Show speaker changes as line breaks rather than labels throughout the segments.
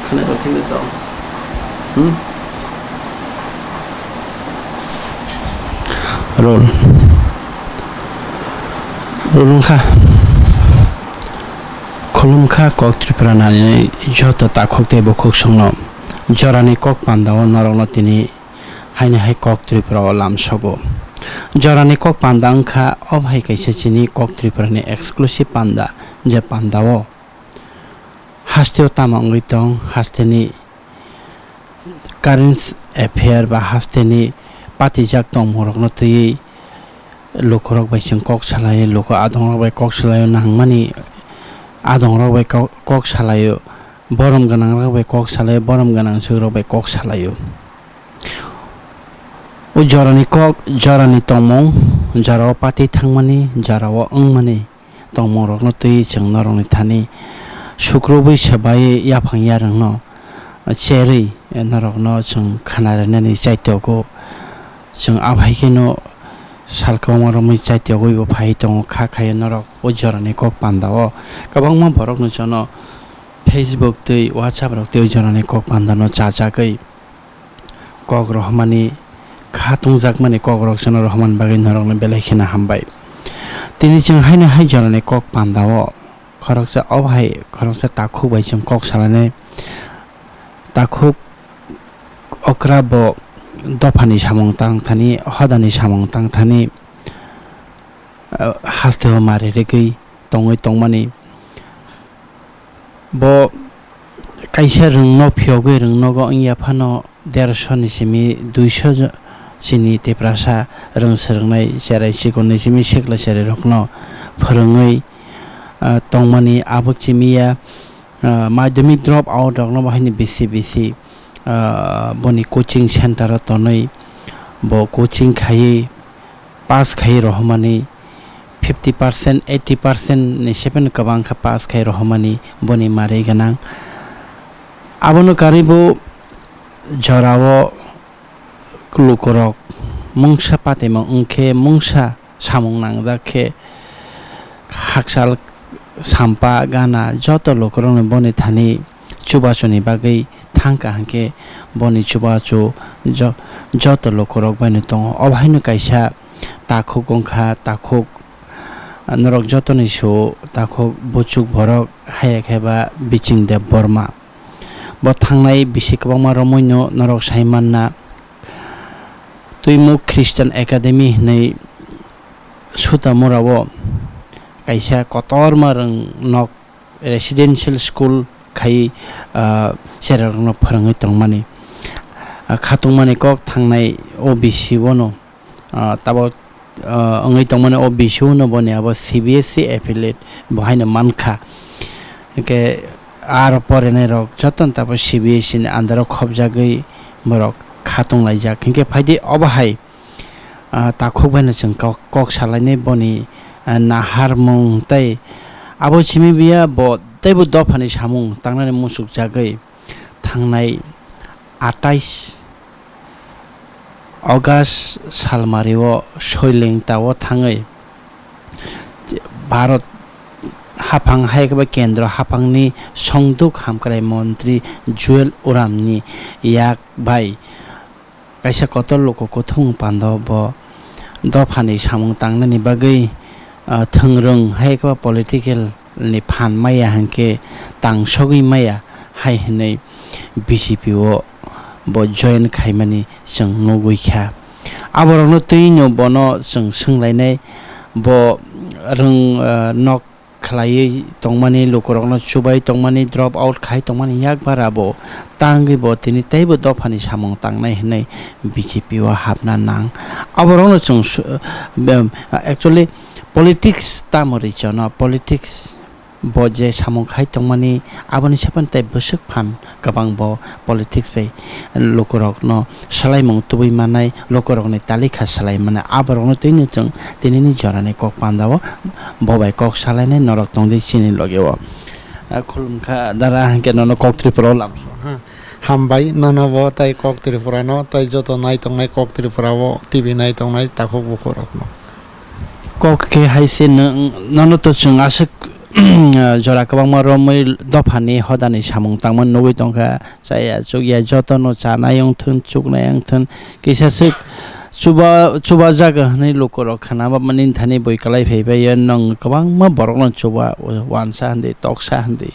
khana ko thing to roll rolungkha khulumkha KOKTRIPURA nani joto takhuk te bokhuk songno jorani Kok Panda o narongno tini haine hai KOKTRIPURA o lamsogo jorani Kok Panda angkha obhai kaisa chini KOKTRIPURA ni exclusive panda je panda o HASTE o tamangui tong HASTE ni current affair ba HASTE ni patijak tong morokno tui lokorok bai sing kok salai loko adongrok bai kok salai nangmani adongrok bai kok salai borom ganang rok bai kok salai borom ganang surok bai kok salai o jorani tongmong jaro pati thangmani jaro angmani tongmorok no tui cheng norong ni thani sukrobai sabai yaphang yarang no cherry narok no chung khanarani chaitoko chung abhai no salkamarami chaitoko bo phai tong kha khai narok o jorani Kok Panda o kabangma borok no jono Facebook tui WhatsApp rok tui jorani Kok Panda no chacha kai kok rohmani khatung jakmani kok rok jono rohman bagai narok no belai khina hambai tini chung haina hai jorani Kok Panda o khoroksa obhai khoroksa takhuk bai chung kok salane takhuk okra bo dofani samung tang thani hodani samung tang thani HASTE o mare regui tongoi tongmani bo kaisa rungno phiogoi rungno go ingya phano 150 ni simi 200 chini teprasa rungsrungnai serai sikon simi sikla serai rokno phorongoi tongmani abuk chimiya madhyamik drop out rokno bahini besi boni coaching center tonoi bo coaching khai pass khai rohmani 50% 80% ni 7 kabang kha pass khai rohmani boni mare ganang abono karibo jorawo klukorok mungsa patema ungkhe mungsa samung nangda khe haksal sampa gana joto lokorong boni thani chubachoni bagai thangka hangke boni chubachu joto lokorok baino tongo obhaino kaisa takhuk ongkha takhuk norok jotoni so takhuk buchuk borok haya kheba Biching Debbarma bo thangnai bisi kwbangma romoino norok saimanna tuimuk Christian Academy nei sutamurawo kaisa kotorma rang nok residential school khai serarno pharangoi tongmani khatungmani kok thangnai OBC bono tabo angai tongmani OBC no bone abo CBSE affiliate bohaina mankha ke ar porene rok joton tabo CBSE ni andaro khobjagoi borok khatung laijak ke phaidi obahai takhuk baina chung kok salaine boni nahar mong tai abo chimi biya bo taibo dofani samung tangnani musuk jagai thangnai 28 August salmario soiling tawo thangai Bharat hapang haikaba kendra hapangni songduk hamkrai mantri Joel Oramni yak bai kaisa kotol loko kothung panda bo dofani samung tangnani bagai thangrung haikaba political ni phan maya hanke tangsogui maya hai hinai BJP o bo join khaimani chung nogui kha aborokno tuino bono chung sunglainai bo rung nok khlai tongmani lokorokno chubai tongmani drop out khai tongmani yakbar abo tangi bo tini taibo dofani samung tangnai hinai BJP o hapna nang aborokno chung actually politics tamori chono politics bo je samung khai tongmani aboni sepan tai busuk phan kabang bo politics bai lokorok no salaimung tubui manai lokorok ni talikha salai mana aborok no tini chung tinini jorani Kok Panda o bobai kok salaine norok tongdi chini logeo khulumkha dara hanke no KOKTRIPURA lamso
hambai nonobo tai KOKTRIPURA no tai joto nai tongnai KOKTRIPURA o TV nai tongnai takhuk bukhorok no
kok ke haise nono to chung asuk jora kabangma romoi dofani hodani samung tangman nugui tongkha chaya chukya jotono chanayong thun chuknayang thun kisasuk chuba jaga hani lokorok khana ba manin thani boi kalai pheibai nong kabangma boroklon chuba wansa handi toksa handi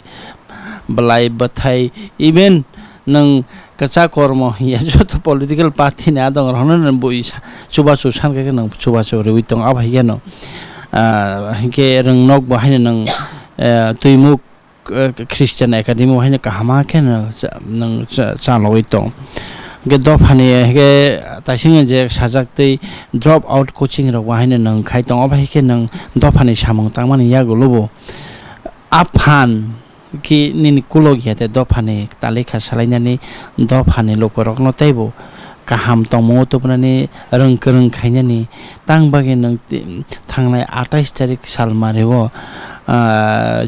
balai bathai even nang kacha kormo ya joto political party na dong ronan boi chuba chusan ka nang chuba chore uitong abai geno ke rang nok ba hain nang tuimuk Christian Academy hain ka hama ken nang cha loitong ge dofani ge tasing je sajak tei drop out coaching ro wa hain nang khaitong abai ke nang dofani samung tangmani ya golobo aphan ki nini kulogi te dofani talika salainani dofani lokorok no taibo kaham tongmo topnani rengkereng khainani tangbagi nang thangnai 28 tarik sal mareo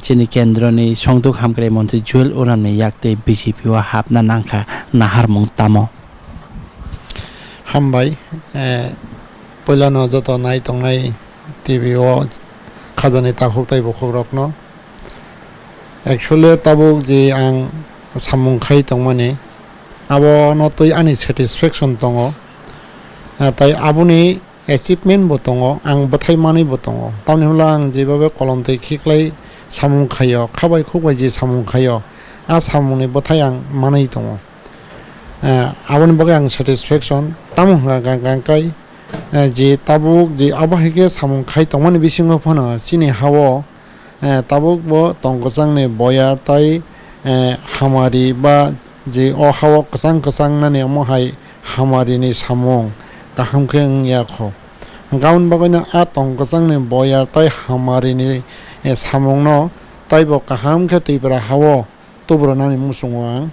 chini kendroni songduk hamkre mantri juel oramni yakte BJP wa hapna nangkha nahar mong tamo
hambai poilano joto nai tongnai TV o khajani takhuk taibo khobrokno actually tabuk je ang samung khai tongmani abo no toi ani satisfaction tongo tai abuni achievement bo tongo ang bathai mani bo tongo tamni hulang jebabe kolom tei khiklai samung khayo khabai khukbai je samung khayo a samungni bathai ang manai tongo aboni bage ang satisfaction tamu gang kai je tabuk je abahike samung khai tongmani bisingo phano chini hawo tabuk bo tongkosang boyar tai hamari ba je o hawo kasang nani amohai hamari ni samung kaham kheng yakho gaun bagana a tongkosang boyar tai hamari ni samung no tai bo kaham khe TRIPURA hawo tubro nani musungwang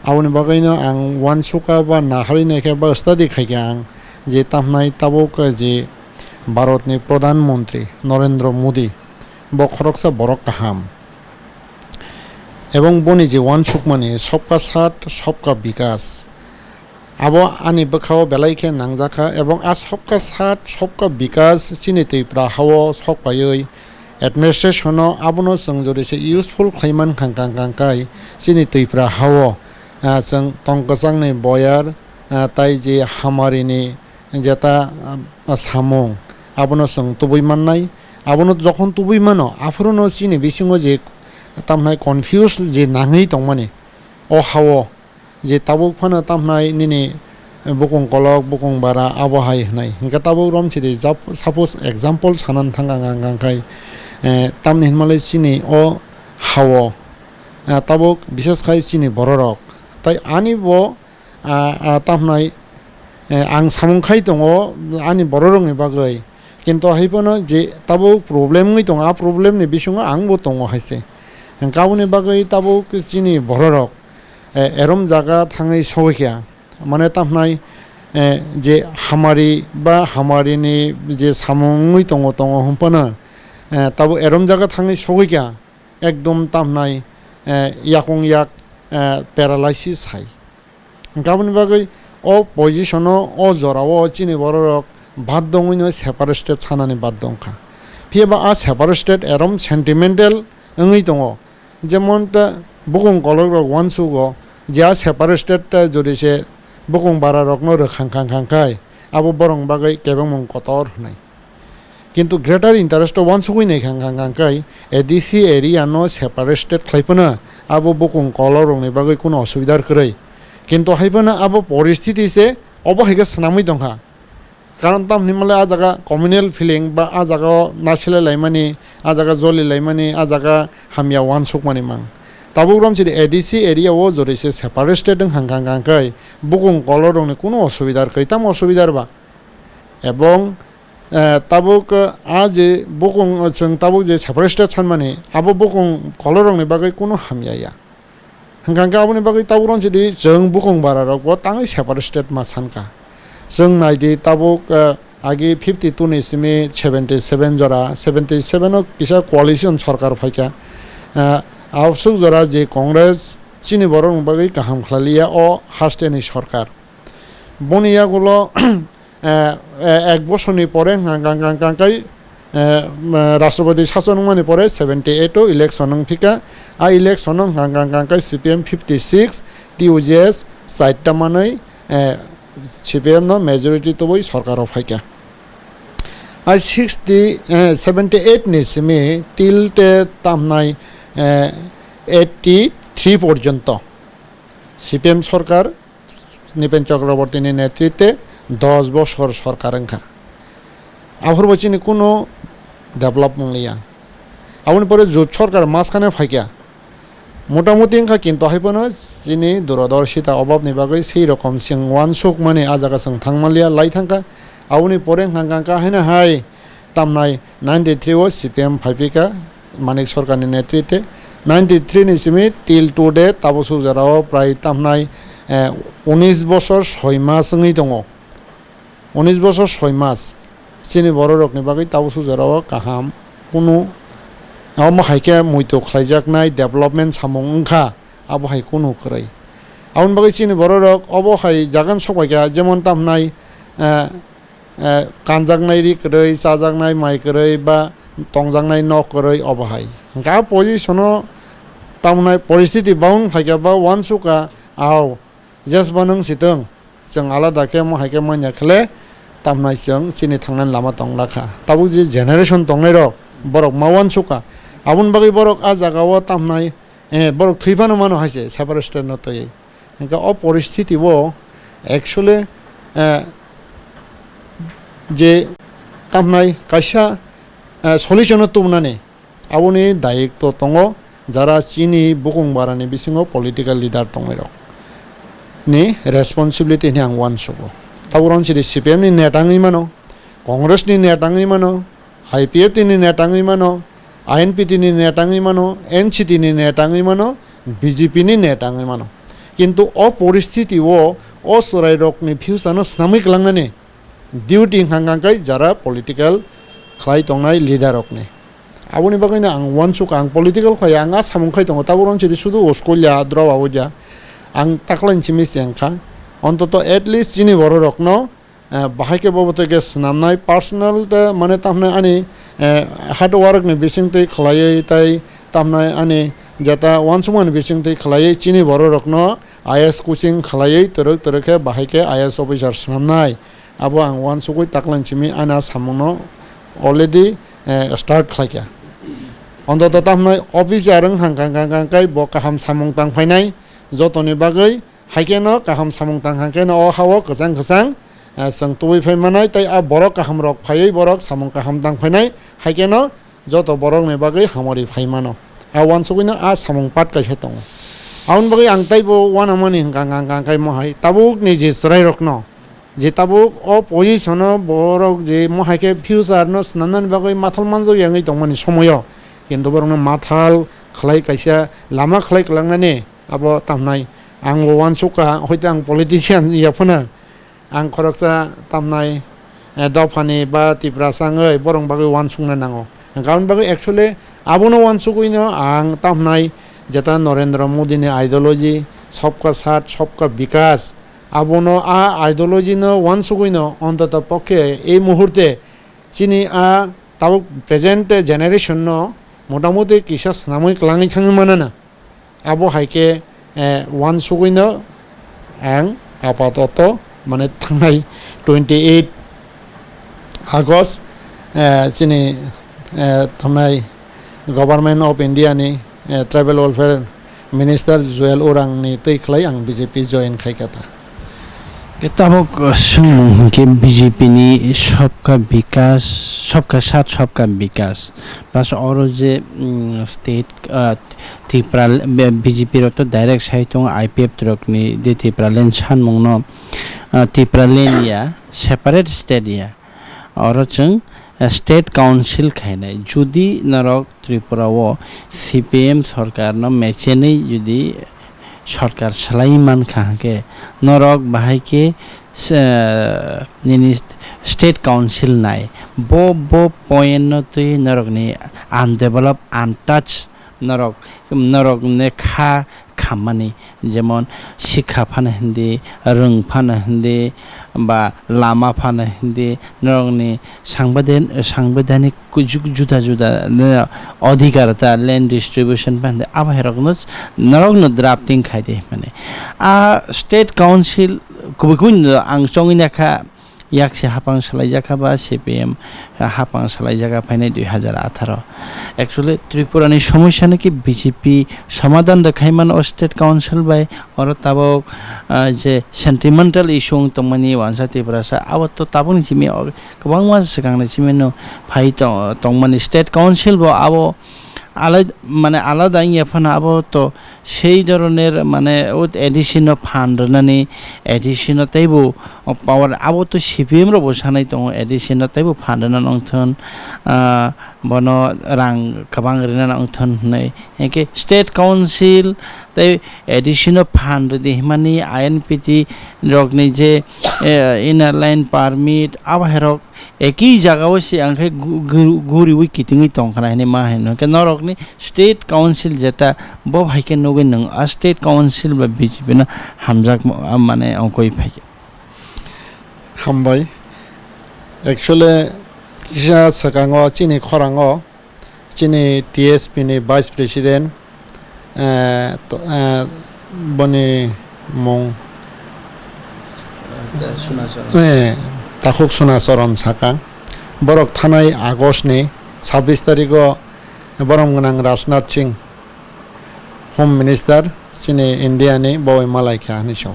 awni bagaina ang wansuka ba nahari ne khe ba study khagyang je tamnai tabuk je Bharat ni Pradhan Mantri Narendra Modi bo KHOROKSA borok kaham এবং বনি যে one সুকমানি সবকা সাথ সবকা বিকাশ আবো আনি বখাও বেলাইকে নাংজাখা এবং আ সবকা সাথ সবকা বিকাশ চিনি TRIPURA হাও সবকাयै এডমিনিস্ট্রেশন আবনো जों জরিসে ইউজফুল খাইমান খাংকাংকাই চিনি TRIPURA হাও जों তংকসাংনি বয়ার তাই যে হামারিনি যেটা সামং আবনো जों তুবই মাননাই আবনো যখন তুবই মানো আফরনো চিনি বিসিংও যে tamnai confuse je nangai tongmani o hawo je tabuk phana tamnai nini bukong kolok bukong bara abohai hnai hinga tabuk rom chide suppose example sanan thangang kai tamni hinmale chini o hawo tabuk bishes khai chini bororok tai ani bo tamnai ang samung khai tongo ani bororong ni bagai kinto haipono je tabuk problem ngi tonga problem ni bisunga ang bo tongo haise গাউনি বাগৈ তাবুক চিনি বররক এরম জায়গা থাঙै সৌখিয়া মানে তামনাই যে হামারি বা হামারিনি যে সামুংই দङ হুমপানা তাবু এরম জায়গা থাঙै সৌখিয়া একদম তামনাই ইয়াকং ইয়াক প্যারালাইসিস হাই গাউনি বাগৈ ও পজিশন ও জরাও চিনি বররক বাদ দङैनो সেপারেট স্টেট ছানানি বাদ দংখা ফিয়েবা আ সেপারেট স্টেট এরম সেন্টিমেন্টাল ওङै দङ যেমনটা বুকুং কলক ওয়ানসুগো যা সেপারেট স্টেট জরিসে বুকুং বারা রকম খাংখাই আবো বরং বাগৈ কেবং মং কতর নাই কিন্তু গ্রেটার ইন্টারেস্ট ওয়ানসুগুই নাই খাংখাই এডিসি এরিয়া নো সেপারেট স্টেট খাইপনা আবো বুকুং কলর রংনি বাগৈ কোনো অসুবিধার করাই কিন্তু হাইপনা আবো পরিস্থিতি সে অবহাইকে স্নামই দংখা কারণ তাম নিমালে আ জায়গা কমিউনাল ফিলিং বা আ জায়গা নাছিলে লাইমানি আ জায়গা জলি লাইমানি আ জায়গা হামিয়া ওয়ান সুকমানি মাং তাবুক রম চিদি এডিসি এরিয়া ও জরিসে সেপারেট স্টেট হাংকাই বুকুং কলর রংনি কোনো অসুবিধার করি তাম অসুবিধার বা এবং তাবুক আ যে বুকুং जों তাবুক যে সেপারেট স্টেট সানমানি আবো বুকুং কলর রংনি বাগৈ কোনো হামিয়া হাংকাই আবনি বাগৈ তাবুক রম চিদি जों বুকুং বারা রক তাঙै সেপারেট স্টেট মা সানকা जों नायदि ताबुक आगे 52 निसिमे 77 जरा 77 किसा कोalition सरकार फाइका आवसुक जरा जे कांग्रेस चिनि बरं बागै गाहाम खालिया ओ हास्टेनि सरकार बनिया गुलो एक बছরनि পরে গাঙ্গাঙ্গাঙ্গাই राष्ट्रपति शासन माने परे 78 इलेक्शन फिका आ इलेक्शन हांगांगांका CPM 56 TUJS साइटटा माने CPM नो मेजॉरिटी तो वही सरकार फाइका आ 78 नि सिमे टिलटे तामनाय 83 पर्यंत CPM सरकार निपेन चक्रवर्तीनि नेतृत्वे 10 বছর सरकार अंखा आफर बचिनि कोनो डेभलपमेंट लिया आउन परे जुट सरकार मासखाने फाइका मोटामुटी अंखा किन्तु हाइपनो जिनि दूरदर्शिता अभावनि बागै सेई रकम सिं वानसुक माने आजागा जों थांमालिया लाई थांका आउनि परे हांगांका हायना हाय तामनाय 93 ओ CPM फाइपिका मानिक सरकारनि नेतृत्वे 93 नि सिमि टिल टुडे ताबसु जराव प्राय तामनाय 19 বছর 6 মাসङै दङ 19 বছর 6 মাস চিনি বড় রকনি বাগै ताबसु जराव काहाम कुनु आव हाइके मुइतो खलाइजाकनाय डेभलपमेंट सामुं ओंखा आबो हाइ कुनु खरै आउन बागै चिनि बড় रक अबो हाइ जागोन सबायगा जेमन तामनाय कानजाकनाय रि खरै साजाकनाय माइ खरै बा तंजाकनाय न खरै अबो हाइ गा पोजिशनो तामनाय परिस्थिति बाउन हाइगा बा वानसुका आव जस बनों सितों जों आलादा के म हाइके मान्या खले तामनाय जों चिनि थांनान लामा तंलाखा ताबु जे जेनारेशन तंनाय रक बरक मावान सुका आबुन बागै बरक आ जागाव तामनाय बरक थैफानो मानो हाइसे सेपारेस्टेड नतयै इनका अ परिस्थिति वो एक्चुअली जे तामनाय काइसा सलिउशन तुमनाने आबुनि दायित्व तंगो जारा चिनि बुकुं बारानि बिसिङाव पलिटिकल लिडार तंनाय रक नि रेसपन्सिबिलिटी नि आं वान सुको ताबुरन सिरि CPM नि नेटाङै मानो कांग्रेस नि नेटाङै मानो IPF नि नेटाङै मानो INPT नि नेटाङै मानो NCT नि नेटाङै मानो BJP नि नेटाङै मानो किन्तु अ परिस्थिति वो अ सराय रकनि फ्यूचारनो स्नामिक लांनाने डिउटी हांगांकाय जारा पलिटिकल खलाय तंनाय लिडार रकनि आबुनि बागैनो आं वान सुका आं पलिटिकल खलाय आं सामुंखाय दङ ताबुरन सिरि सुदु अस्कलिया द्रवाव जा आं ताकलाइनसि मिसियांखा अन्तत एटलिस्ट चिनि बড় रकनो बाहायके बाबतके स्नामनाय पार्सनल माने तामनाय आनि हार्ड वर्क नि बिसिंतै खलायै ताय तामनाय आनि जाता वानसुमान बिसिंतै खलायै चिनि बড় रकनो IS कोचिंग खलायै तरक तरके बाहायके IS अफिसार स्नामनाय आबो आं वानसुकै ताकलाइनसिमि आना सामुनो अलरेडी स्टार्ट खलायका अन्तत तामनाय अफिसार हांगांगांगांकाय ब काहाम सामुं तांफायनाय जतनि बागै हाइकेनो काहाम सामुं तांहांकेनो अ हाव गोजां गोजां जों तुबै फैमानाय ताय आ बरक काहाम रक फायै बरक सामुं काहाम तांफायनाय हाइकेनो जत बरक नि बागै हामरि फायमानो आ वान सुगैनो आ सामुं पाट काइसे दङ आउन बागै आं तायबो वान मानि गांगांगांकाय महाय ताबुक नि जे सराय रकनो जे ताबुक अ पोजिशनो बरक जे महायके फ्यूचार न स्नानन बागै माथाल मानजो यांगै दंमानि समयो किन्तु बरनो माथाल खलाय काइसा लामा खलाय कलांनाने अब तामनाय आं वान सुका हयतो आं पलिटिशियन याफोनो आं खरकसा तामनाय दफानि बा तिप्रासाङै बरं बागै वान सुंना नांगौ गाउन बागै एक्चुअली आबोनो वान सुकैनो आं तामनाय जेता नरेंद्र मोदी नि आइडियोलॉजी सबका साथ सबका विकास आबोनो आ आइडियोलॉजी नो वान सुकैनो अन्तत पक्षे এই মুহূর্তে চিনি आ ताबो प्रेजेंट जेनारेशन नो मोटामुटी किसा स्नामै क्लाङै थाङै मानोना आबो हाइके वान सुगैनो आं आपातत माने थांनाय 28 आगस्ट चिनि थांनाय गभर्नमेंट अफ इंडिया नि ट्राइबल वेलफेयर मिनिस्टर जुएल ओरांनि तैखलाय आं बीजेपी जॉइन खायखाता
ताबुक सुमुं के बीजेपी नि सबका विकास सबका साथ सबका विकास प्लस और जे स्टेट त्रिपुरा बीजेपी रो तो डायरेक्ट साइटों IPF रकनि दे त्रिपुरा लेन सानमुं न त्रिपुरा लेन या सेपारेट स्टेट या और जों स्टेट काउंसिल खायनाय जुदि नरक त्रिपुरा वो CPM सरकार न मेचेनै जुदि सरकार सलाइमान खाके नरक बाहायके स्टेट काउंसिल नाय बो पॉइंट तो नरक नि अनडेवलप अनटच नरक ने खा খামানি যেমন শিক্ষা ফানে হিন্দি রং ফানে হিন্দি বা লামা ফানে হিন্দি নরংনি সাংবিধানিক जुदा जुदा अधिकारता लैंड डिस्ट्रीब्यूशन पांदे अब नरगनो ड्राफ्टिंग खाइदे माने स्टेट काउंसिल कुबकुन आं चंगिनाखा याकसे हापां सलाइजाखा बा सीपीएम हापां सलाइजाखा फाइनाय 2018 एक्चुअली त्रिपुरानि समस्या नाकि बीजेपी समाधान देखायमान स्टेट काउंसिल बाय और ताबक जे सेंटिमेंटल इशू तमनि वानसा त्रिपुरासा अब तो ताबनि जिमे गोबां मास सिगांनि जिमेनो फाइ तमनि स्टेट काउंसिल बो अब মানে আলাদা এখন আবো তো সেই ধরনের মানে ও এডিশনাল ফান্ড নানি এডিশনাল তাইবো পাওয়ার আবো তো সিপিএম র বসানাই তো এডিশনাল তাইবো ফান্ড না নংথন বন রাং কাবাং রেনা নংথন নাই একে স্টেট কাউন্সিল তাই এডিশনাল ফান্ড দি হিমানি আইএনপিটি রগনি যে ইনার লাইন পারমিট আবহেরক একই জায়গাও সে আংখে ঘুরি উই কিতিংই তংখানাইনি मा हेनो के नरकनि स्टेट काउंसिल जेता ब भाइके नगै नों स्टेट काउंसिल बा बीजेपी ना हामजाक माने अंकई फाइके
हामबाय एक्चुअली किसा सकांगो चिनि खरांगो चिनि टीएसपी नि वाइस प्रेसिडेंट बनि मं ताखुक सुनाचरण साका बरक थानाय आगस्ट नि 26 तारिखो बरम गनां राजनाथ सिंह होम मिनिस्टार चिनि इंडिया नि बय मालायखा निसौ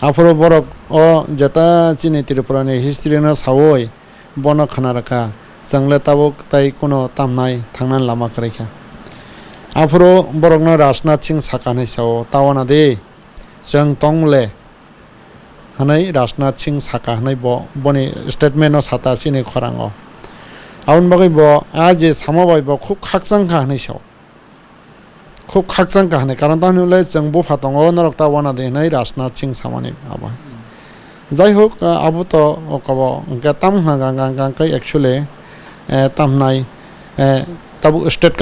आफरो बरक ओ जता चिनि त्रिपुरा नि हिस्ट्री न सावय बन खनारखा जंगले ताबक ताई कोनो तामनाय थांनान लामा करेखा आफरो बरक न राजनाथ सिंह साका निसौ तावना दे जों तंगले हनै राजनाथ सिंह साका हनै बनि स्टेटमेंट साता चिनि खरांगो आउन बागै ब आज सामाबाय ब खूब खाकसांखा हनै साव खूब खाकसांखा हनै कारण तानुले जों ब फातंग नरकता वाना दे नै राजनाथ सिंह सामानि आबा जाय होक आबो तो कब गताम हांगांगां कै एक्चुअली तामनाय तब स्टेट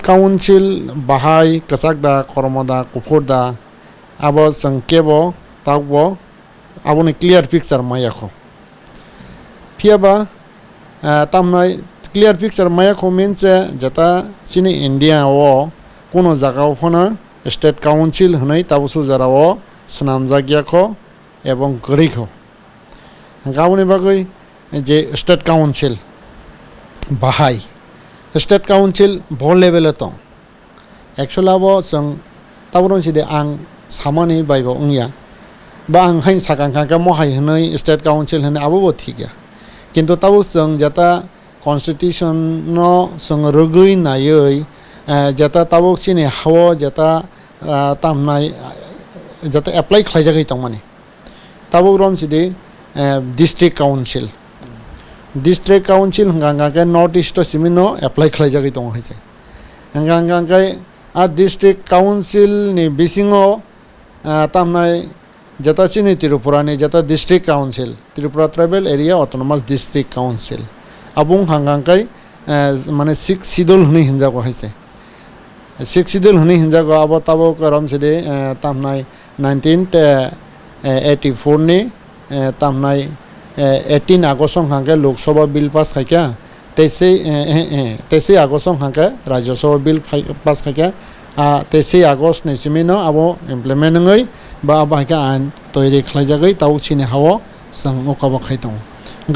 काउंसिल बाहाय कसाकदा करमदा कुफुरदा आबो जों केबो तावबो आबोनि क्लियर पिक्चर मायाखौ फियाबा तामनाय क्लियर पिक्चर मायाखौ मिनसे जता चिनि इंडिया ओ कोनो जागाव फना स्टेट काउंसिल हनै ताबसु जाराव स्नाम जागियाखौ एवं गरिखौ गावनि बागै जे स्टेट काउंसिल बाहाय स्टेट काउंसिल भ लेभेल दं एक्चुअली आबो जों ताबरन सिदे आं सामानि बायबो उंया बा आं हाइन साकांखा महाय हनै स्टेट काउंसिल हनै आबो ठीक गया किन्तु ताबो जों जता कन्स्टिट्यूशन नो जों रगै नायै जता ताबो सिनि हाव जता तामनाय जता एप्लाइ खालायजागै दं माने ताबो रम सिदे डिस्ट्रिक्ट काउंसिल हंगांगा नॉर्थ ईस्ट सिमिनो एप्लाइ खालायजागै दं हायसे हंगांगा आ डिस्ट्रिक्ट काउंसिल नि बिसिङाव तामनाय जता चिनि त्रिपुरा नि जता district council Tripura tribal area autonomous district council आबुं हांगांकाय माने 6 शिड्यूल हनै हिनजागो हायसे 6 शिड्यूल हनै हिनजागो आबो ताबो करम सिदे तामनाय 1984 नि तामनाय 18 आगस्ट हांगे लोकसभा बिल पास खायका 23 आगस्ट हांगे राज्यसभा बिल पास खायका 23 आगस्ट नि सिमिनो आबो इमप्लिमेन्ट नङै बा बाहायका आइन तैयारी खालायजागै ताव सिनि हाव जों अकाबा खायदों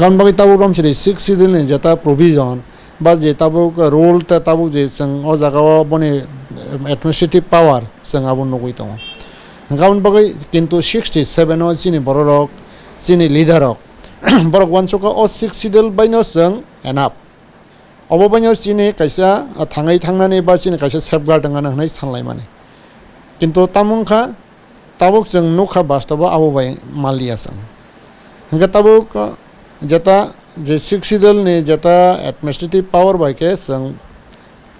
गान बागै ताबो रम सिदे 6 शिड्यूल नि जता प्रोविजन बा जे ताबो रोल ताबो जे जों अ जागाव बनि एडमिनिस्ट्रेटिव पावर जों आबो नगै दं गान बागै किन्तु 67 ओ सिनि बररक सिनि लिडारक बरक वानसका अ 6 शिड्यूल बायनो जों एनाफ अबबायनो सिनि कायसा थाङै थांनानै बा सिनि कायसा सेफगार्ड दङानो हनै सानलाय माने किन्तु तामुंखा ताबुक जों नुखा बास्तव आबोबाय मालियासन हंगा ताबुक जता जे 6 शिड्यूल नि जता एडमिनिस्ट्रेटिव पावर बायके जों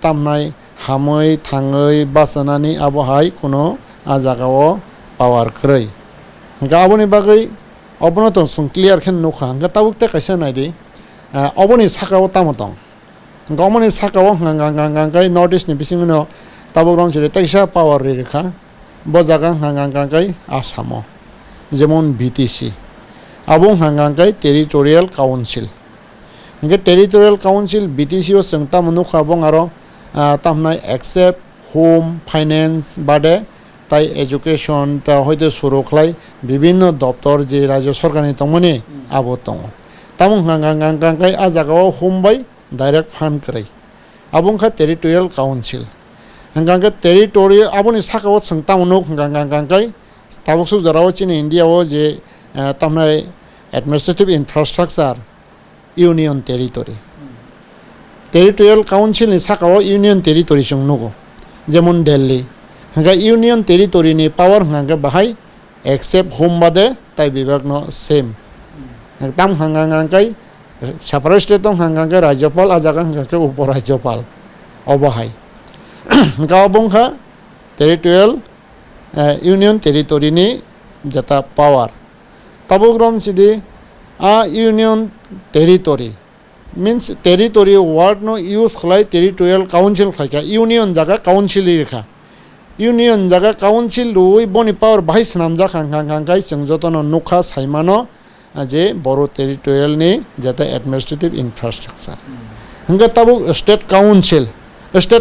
तामनाय हामै थाङै बासनानि आबहाय कोनो आ जागाव पावर ख्रै हंगा आबोनि बागै अबनो तो जों क्लियर खेन नुखा हंगा ताबुक ते कायसा नायदि अबोनि साकाव तामतं गमनि साकाव हंगांगांगांगाय नॉर्थ ईस्ट नि बिसिङनो tabuk rom chiri taisa power rekha bo jaga hangangkai Asamo jemon BTC abong hangangkai territorial council hingke territorial council BTC o sengta munuk abong aro tamnai accept home finance bade তাই এডুকেশনটা হয়তো শুরু খাই বিভিন্ন দপ্তর যে রাজ্য সরকারি তমনে আবো তং তামং হাঙ্গাঙ্গাঙ্গাঙ্গাই আ জায়গাও হোমবাই ডাইরেক্ট ফান্ড করাই আবংখা টেরিটোরিয়াল কাউন্সিল হাঙ্গাঙ্গা টেরিটোরিয়াল আবনি সাকাও সংতামনক হাঙ্গাঙ্গাঙ্গাঙ্গাই তাবকসু জরাও চিনি ইন্ডিয়াও যে তামনাই administrative infrastructure union territory territorial council ni সাকাও ইউনিয়ন টেরিটরি সং নগো যেমন Delhi hingga union territory ni power hingga bahai except home bade tai bibag no same tam hingga kai separate state tong hingga rajyapal ajaga hingga upor rajyapal obahai hingga obongkha territorial union territory ni jata power tabogrom sidi a union territory means territory word no use khlai territorial council khlaika union jaga council rekha union জায়গা council রুই বনি পাওয়ার বাহাই স্নামজা খাঙ্কাঙ্কাই जों যতন নুখা সাইমানো যে বড় territorial নি যাতে administrative infrastructure হংগে তাবু স্টেট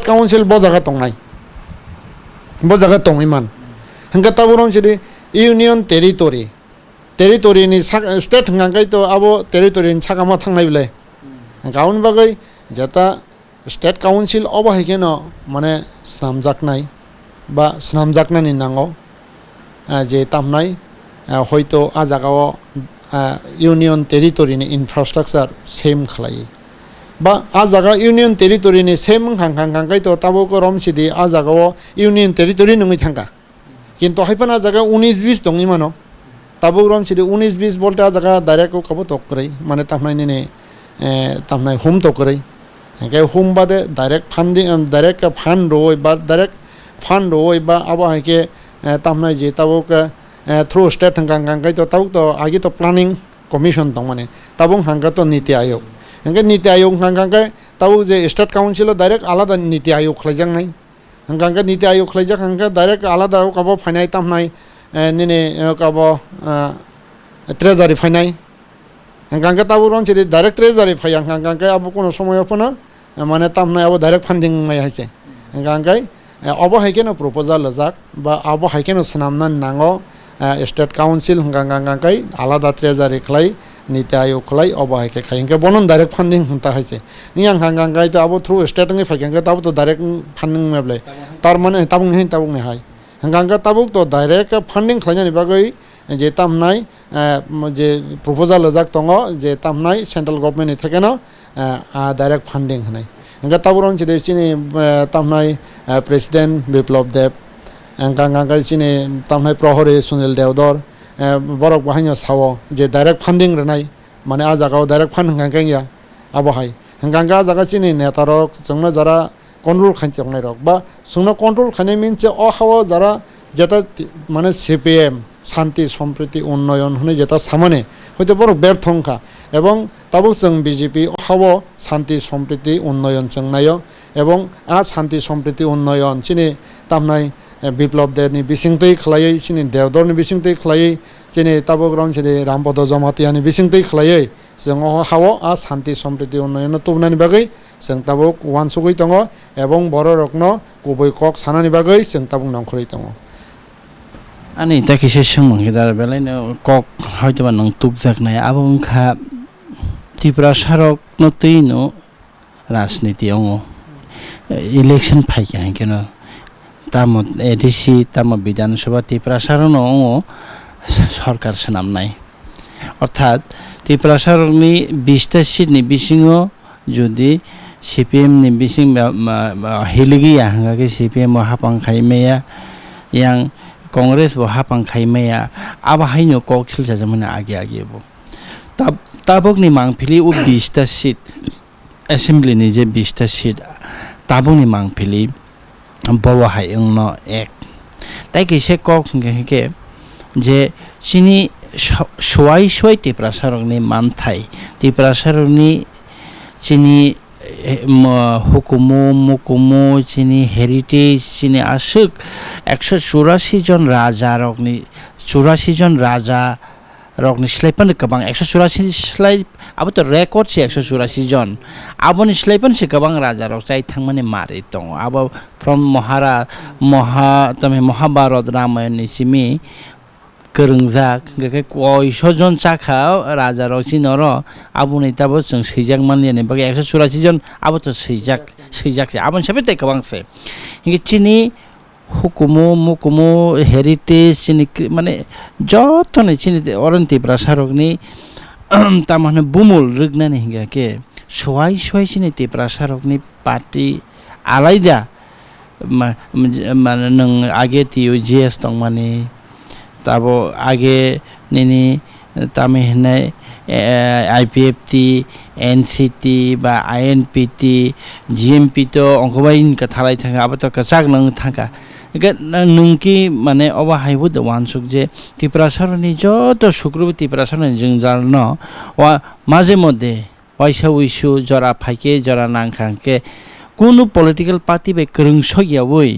কাউন্সিল ব জায়গা তংনাই ব জায়গা তংইমান হংগে তাবু রং যদি ইউনিয়ন টেরিটোরি নি স্টেট হংগাই তো আবো টেরিটোরি নি সাকামা থাংনাই বলে গাউন বাগৈ যাতা স্টেট কাউন্সিল অবাহিকেন মানে স্নামজাকনাই বা স্নামজাকনানি নাঙ্গো যে তামনাই হয়তো আ জায়গাও ইউনিয়ন টেরিটোরিনি ইনফ্রাস্ট্রাকচার সেম খালাই বা আ জায়গা ইউনিয়ন টেরিটোরিনি সেম হাঙ্কাঙ্কাই তো তাবুক রমসিদি আ জায়গাও ইউনিয়ন টেরিটোরি নঙি থাঙ্কা কিন্তু হাইপান আ জায়গা 19-20 দঙি মানো তাবুক রমসিদি 19-20 বলতে আ জায়গা ডাইরেক্ট কাবো তকরাই মানে তামনাই নিনে তামনাই হোম তকরাই হ্যাঁ হোম বাদে ডাইরেক্ট ফান্ডিং ডাইরেক্ট ফান্ড রই বা ডাইরেক্ট ফান্ড রই বা আবো হাইকে তামনাই যে তাবুক থ্রু স্টেট হাঙ্কাঙ্কাই তো তাবুক তো আগে তো প্ল্যানিং কমিশন দং মানে তাবুক হাঙ্কা তো নীতি আয়োগ হ্যাঁ নীতি আয়োগ হাঙ্কাঙ্কাই তাবুক যে স্টেট কাউন্সিল ডাইরেক্ট আলাদা নীতি আয়োগ খাইজাং নাই হাঙ্কাঙ্কা নীতি আয়োগ খাইজাক হাঙ্কা ডাইরেক্ট আলাদা কাবো ফাইনাই তামনাই নিনে কাবো ট্রেজারি ফাইনাই হাঙ্কাঙ্কা তাবুক রং সেদি ডাইরেক্ট ট্রেজারি ফাই হাঙ্কাঙ্কাই আবো কোনো সময় আপনা মানে তামনাই আবো ডাইরেক্ট ফান্ডিং মাই হাইছে হাঙ্কাঙ্কাই আবো হাইকেনো প্রপোজাল লাজাক বা আবো হাইকেনো স্নামনান নাঙ্গো স্টেট কাউন্সিল হাঙ্কাঙ্কাই আলাদা ট্রেজারি খাই নীতি আয়োগ খাই আবো হাইকে খাই হাঙ্কা বনন ডাইরেক্ট ফান্ডিং হতা হাইছে ইয়াং হাঙ্কাঙ্কাই তো আবো থ্রু স্টেট নgi ফাইকাঙ্কা তাবো তো ডাইরেক্ট ফান্ডিং মেবলে তার মানে তাবুং হেন তাবুং নে হাই হাঙ্কাঙ্কা তাবুক তো ডাইরেক্ট ফান্ডিং খাইজানি বাগৈ যে তামনাই যে প্রপোজাল লাজাক দङ যে তামনাই সেন্ট্রাল গভর্নমেন্ট থেকে না ডাইরেক্ট ফান্ডিং হনাই হাঙ্কা তাবুরং যে চিনি তামনাই প্রেসিডেন্ট বিপ্লব দেব হাঙ্কাঙ্কাই চিনি তামনাই প্রহরী সুনীল দেওধর বরক বাহাইনো সাও যে ডাইরেক্ট ফান্ডিং রনাই মানে আ জায়গাও ডাইরেক্ট ফান্ড হাঙ্কাঙ্কাই গিয়া আবহাই হাঙ্কাঙ্কা জায়গা চিনি নেতারক जोंनो যারা কন্ট্রোল খাইচংনাই রক বা जोंनो কন্ট্রোল খাইনাই মিনছে অ হাওয়া যারা যেটা মানে সিপিএম শান্তি সম্প্রীতি উন্নয়ন হনে যেটা সামনে হয়তো বড় ব্যর্থংখা এবং তাবুক जों বিজেপি হাওয়া শান্তি সম্প্রীতি উন্নয়ন চংনায় এবং আ শান্তি সম্প্রীতি উন্নয়ন চিনি তামনাই বিপ্লব দেবনি বিসিংতৈ খালাই চিনি দেওধরনি বিসিংতৈ খালাই চিনি তাবুক রং চিনি রামপদ জমাতিয়ানি বিসিংতৈ খালাই जों হাওয়া আ শান্তি সম্প্রীতি উন্নয়ন তুবনানি বাগৈ जों তাবুক ওয়ানসুগৈ দङ এবং বড় রকন গুबै কক সানানি বাগৈ जों তাবুক নামখरै দङ
ani ta kise sumangki dar belaino kok hoytoba nang tubjaknai abongkha Tripura sarok no tuino রাজনীতি অঙ্গ ইলেকশন ফাইকে কেন তারমত এডিসি তারমত বিধানসভা ত্রিপুরা সারণ অঙ্গ সরকার সানাম নাই অর্থাৎ ত্রিপুরা সারকনি 20টা সিট নি বিসিংও যদি সিপিএম নি বিসিং হিলিগি হাঙ্গাকে সিপিএম হাপাং খাইমেয়া ইয়াং কংগ্রেস বো হাপাং খাইমেয়া আবাহাইনো ককসিল জাজামনে আগে আগে বো তাবকনি মাংফিলি ও 20টা সিট অ্যাসেম্বলি নি যে 20টা সিট তাবকনি মাংফিলি বওয়া হাই ন এক তাই কিসে কক কে যে চিনি সোয়াই ত্রিপুরা সারকনি মানথাই ত্রিপুরা সারকনি চিনি হুকুমু মুকুমু চিনি হেরিটেজ চিনি আসুক 184 জন রাজা রকনি 84 জন রাজা rok ni sleipan kabang 184 slai abo to record si 184 jon abo ni sleipan si kabang raja rok chai thangmani mari tong abo from Mahabharat Ramayan ni simi kerungjak ge koi sojon chakha raja rok sinoro abo ni tabo jong seijak mani ni bagi 184 jon abo to seijak si abo sabete kabang se hingi chini hukumu mukumu heritage chini mane jotone chini oranti prasarokni tamane bumul rignani hinga ke soai chini te prasarokni party alaida মানে নং আগে টিউজিএস তং মানে তাবো আগে নিনি তামে হনাই IPFT NCT বা INPT GMP তো অঙ্কবাইন কা থালাই থাকা আবার তো কাচাক নং থাকা নুনকি মানে অবা হাইবু দ ওয়ানসুক যে ত্রিপুরা সরনি যত শুক্রবার ত্রিপুরা সরনি जों জান ওয়া মাঝে মধ্যে ওয়াইসা উইসু জরা ফাইকে জরা নাংখাংকে কোনো পলিটিক্যাল পার্টি বে করংসগিয়াবই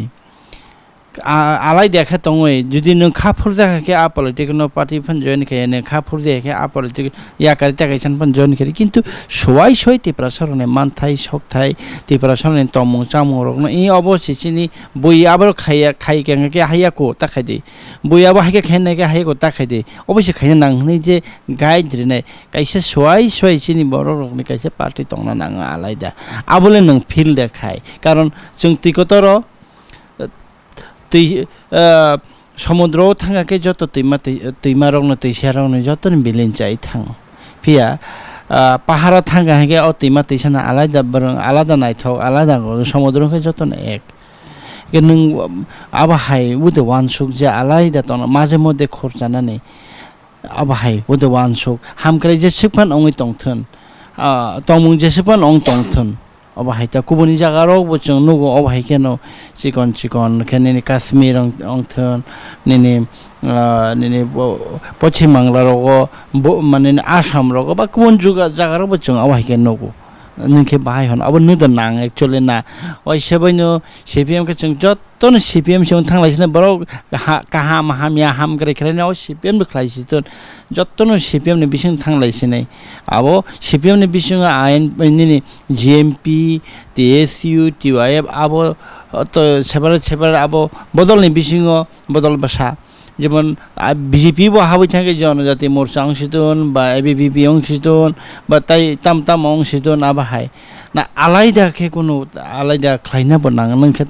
আলাই দেখা তংই যদি নং খাফুর জায়গাকে আ পলিটিক্যাল পার্টি ফন জয়েন খায়নে খাফুর জায়গাকে আ পলিটিক্যাল ইয়াকারি তাকাইছান ফন জয়েন খারি কিন্তু সবাই সই ত্রিপুরা সরনে মানথাই সকথাই ত্রিপুরা সরনে তমং চামং রকম এই অবশ্যই চিনি বই আবার খাইকে হাইয়াকো তাকাই দে বই আবার হাইকে খাইনাকে হাইয়াকো তাকাই দে অবশ্যই খাইনা নাংনি যে গাইড রিনাই কাইসে সবাই চিনি বড় রকমনি কাইসে পার্টি তংনা নাঙা আলাইদা আবলে নং ফিল দেখায় কারণ जों তিকতর সমুদ্র থাঙ্গাকে যত তৈমা রংনো তৈসা রংনো যত বিলিন চাই থাং ফিয়া পাহাড় থাঙ্গা হেগে ও তৈমা তৈসানা আলাদা নাইথাও আলাদা সমুদ্রকে যত এক নং আবাহাই উদে ওয়ানসুক যে আলাদা তন মাঝে মধ্যে খরচানানি আবাহাই উদে ওয়ানসুক হামক্রাই যে সিপান অঙ্গি তংথন তংমুং যে সিপান অং তংথন অবাহাই তা কুবনি জাগারও বচং নুগো অবাহাই কেন চিকন কেনে কাশ্মীর অংথন নিনি পশ্চিম বাংলারও মানে আসাম রগ বা কুবন জাগারও বচং অবাহাই কেন নুগো नोंखे बाहाय हन अब नुद नां एक्चुअली ना ओइ सेबैनो सीपीएम के जों जत्तन सीपीएम जों थांलायसिना बरो काहा माहामिया हाम करे खेलायना ओ सीपीएम बो खालायसितन जत्तन सीपीएम नि बिसिं थांलायसिनाय आबो सीपीएम नि बिसिं आयन नि जीएमपी टीएसयू टीवाईएफ आबो तो सेबार आबो बदलनि बिसिङो बदल बासा যেমন বিজেপি বো হাবই থাকে জনজাতি মোর্চা অংশিতন বা এবিপিপি অংশিতন বা তাই তাম অংশিতন আবাহাই না আলাইদাকে কোনো আলাইদা খাইনা বনাং নংখে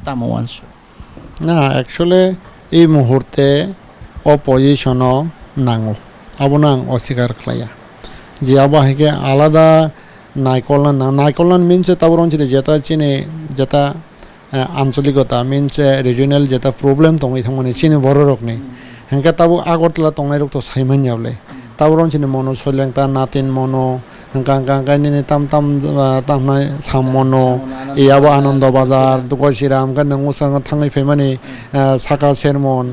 তামো ওয়ানসু
না অ্যাকচুয়ালি এই মুহূর্তে অপজিশন নাঙো আবনাং অস্বীকার খাইয়া যে আবাহাইকে আলাদা নাইকলন মিনছে তাবর অঞ্চলে যেটা চিনে যেটা আঞ্চলিকতা মিনস রিজনাল যেটা প্রবলেম দं इथांमोननि चिनि बर' रकनि हेंका ताबो आगरतला तंनाय रक तो साइमान यावले ताबो रंचिनि मनो सोलेंता नातिन मनो हेंका नि तामनाय साम मनो इयाबो आनंद बाजार दुगसिराम का नंगुसांग थांनाय फैमानि साका सेरमन